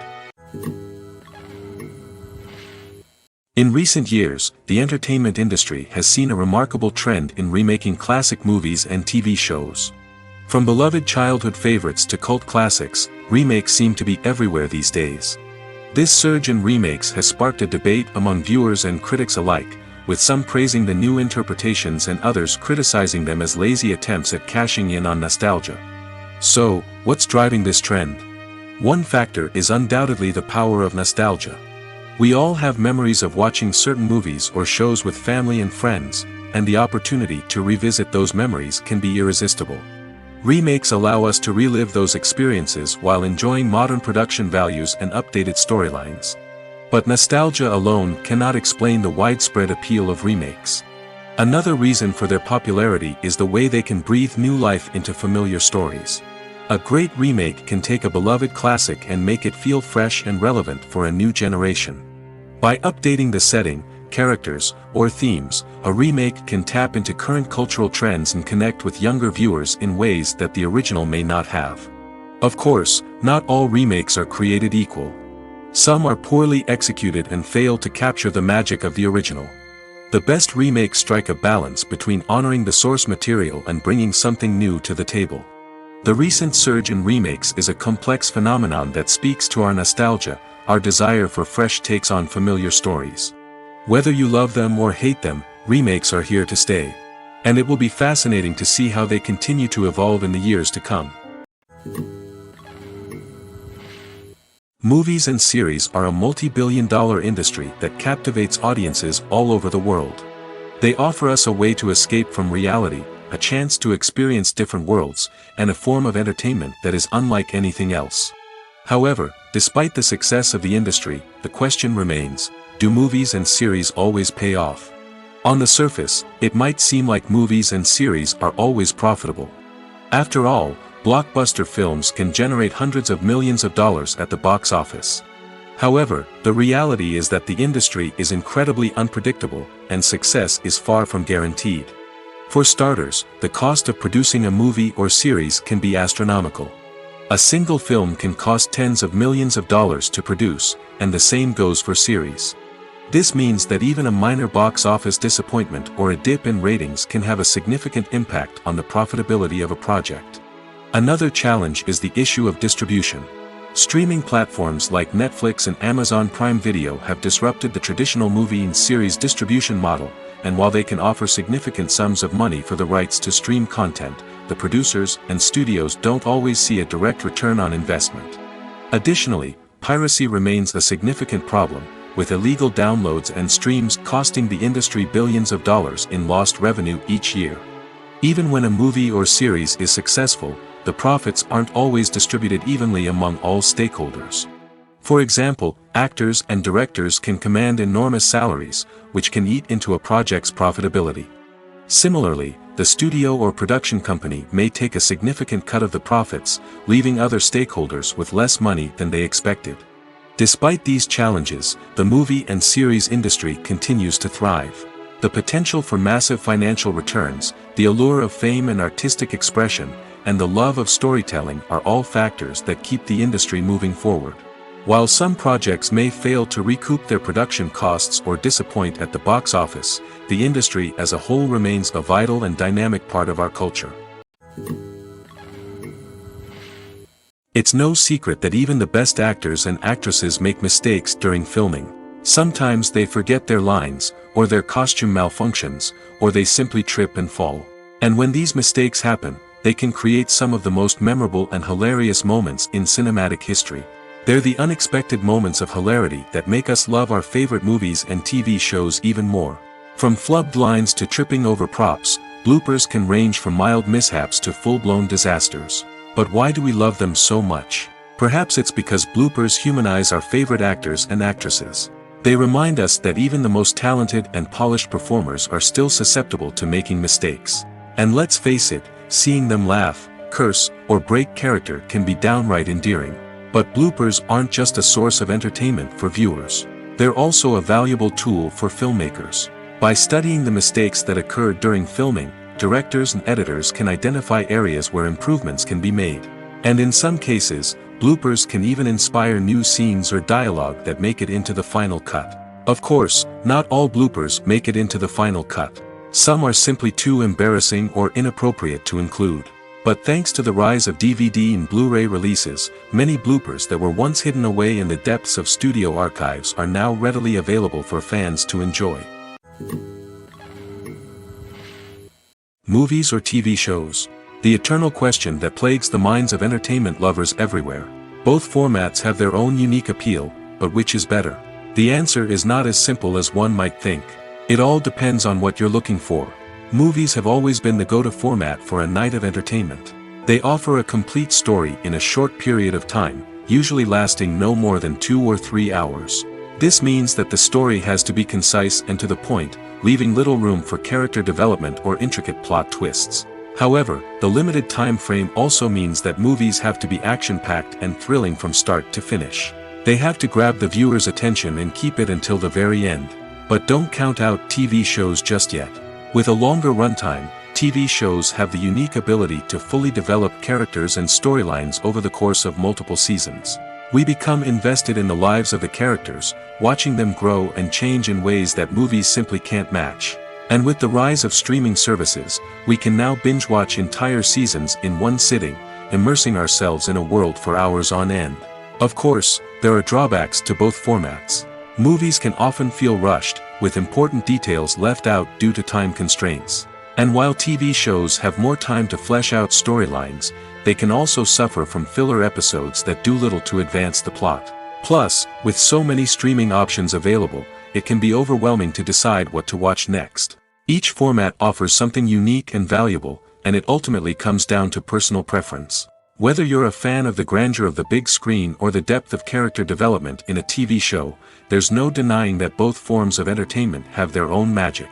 In recent years, the entertainment industry has seen a remarkable trend in remaking classic movies and TV shows. From beloved childhood favorites to cult classics, remakes seem to be everywhere these days. This surge in remakes has sparked a debate among viewers and critics alike, with some praising the new interpretations and others criticizing them as lazy attempts at cashing in on nostalgia. So, what's driving this trend? One factor is undoubtedly the power of nostalgia. We all have memories of watching certain movies or shows with family and friends, and the opportunity to revisit those memories can be irresistible. Remakes allow us to relive those experiences while enjoying modern production values and updated storylines. But nostalgia alone cannot explain the widespread appeal of remakes. Another reason for their popularity is the way they can breathe new life into familiar stories. A great remake can take a beloved classic and make it feel fresh and relevant for a new generation. By updating the setting, characters, or themes, a remake can tap into current cultural trends and connect with younger viewers in ways that the original may not have. Of course, not all remakes are created equal. Some are poorly executed and fail to capture the magic of the original. The best remakes strike a balance between honoring the source material and bringing something new to the table. The recent surge in remakes is a complex phenomenon that speaks to our nostalgia, our desire for fresh takes on familiar stories. Whether you love them or hate them, remakes are here to stay. And it will be fascinating to see how they continue to evolve in the years to come. Movies and series are a multi-billion-dollar industry that captivates audiences all over the world. They offer us a way to escape from reality, a chance to experience different worlds, and a form of entertainment that is unlike anything else. However, despite the success of the industry, the question remains, do movies and series always pay off? On the surface, it might seem like movies and series are always profitable. After all, blockbuster films can generate hundreds of millions of dollars at the box office. However, the reality is that the industry is incredibly unpredictable, and success is far from guaranteed. For starters, the cost of producing a movie or series can be astronomical. A single film can cost tens of millions of dollars to produce, and the same goes for series. This means that even a minor box office disappointment or a dip in ratings can have a significant impact on the profitability of a project. Another challenge is the issue of distribution. Streaming platforms like Netflix and Amazon Prime Video have disrupted the traditional movie and series distribution model, and while they can offer significant sums of money for the rights to stream content, the producers and studios don't always see a direct return on investment. Additionally, piracy remains a significant problem, with illegal downloads and streams costing the industry billions of dollars in lost revenue each year. Even when a movie or series is successful, the profits aren't always distributed evenly among all stakeholders. For example, actors and directors can command enormous salaries, which can eat into a project's profitability. Similarly, the studio or production company may take a significant cut of the profits, leaving other stakeholders with less money than they expected. Despite these challenges, the movie and series industry continues to thrive. The potential for massive financial returns, the allure of fame and artistic expression, and the love of storytelling are all factors that keep the industry moving forward. While some projects may fail to recoup their production costs or disappoint at the box office, the industry as a whole remains a vital and dynamic part of our culture. It's no secret that even the best actors and actresses make mistakes during filming. Sometimes they forget their lines, or their costume malfunctions, or they simply trip and fall. And when these mistakes happen, they can create some of the most memorable and hilarious moments in cinematic history. They're the unexpected moments of hilarity that make us love our favorite movies and TV shows even more. From flubbed lines to tripping over props, bloopers can range from mild mishaps to full-blown disasters. But why do we love them so much? Perhaps it's because bloopers humanize our favorite actors and actresses. They remind us that even the most talented and polished performers are still susceptible to making mistakes. And let's face it, seeing them laugh, curse, or break character can be downright endearing. But bloopers aren't just a source of entertainment for viewers. They're also a valuable tool for filmmakers. By studying the mistakes that occurred during filming, directors and editors can identify areas where improvements can be made. And in some cases, bloopers can even inspire new scenes or dialogue that make it into the final cut. Of course, not all bloopers make it into the final cut. Some are simply too embarrassing or inappropriate to include. But thanks to the rise of DVD and Blu-ray releases, many bloopers that were once hidden away in the depths of studio archives are now readily available for fans to enjoy. Movies or TV shows? The eternal question that plagues the minds of entertainment lovers everywhere. Both formats have their own unique appeal, but which is better? The answer is not as simple as one might think. It all depends on what you're looking for. Movies have always been the go-to format for a night of entertainment. They offer a complete story in a short period of time, usually lasting no more than 2 or 3 hours. This means that the story has to be concise and to the point, leaving little room for character development or intricate plot twists. However, the limited time frame also means that movies have to be action-packed and thrilling from start to finish. They have to grab the viewer's attention and keep it until the very end. But don't count out TV shows just yet. With a longer runtime, TV shows have the unique ability to fully develop characters and storylines over the course of multiple seasons. We become invested in the lives of the characters, watching them grow and change in ways that movies simply can't match. And with the rise of streaming services, we can now binge-watch entire seasons in one sitting, immersing ourselves in a world for hours on end. Of course, there are drawbacks to both formats. Movies can often feel rushed, with important details left out due to time constraints. And while TV shows have more time to flesh out storylines, they can also suffer from filler episodes that do little to advance the plot. Plus, with so many streaming options available, it can be overwhelming to decide what to watch next. Each format offers something unique and valuable, and it ultimately comes down to personal preference. Whether you're a fan of the grandeur of the big screen or the depth of character development in a TV show, there's no denying that both forms of entertainment have their own magic.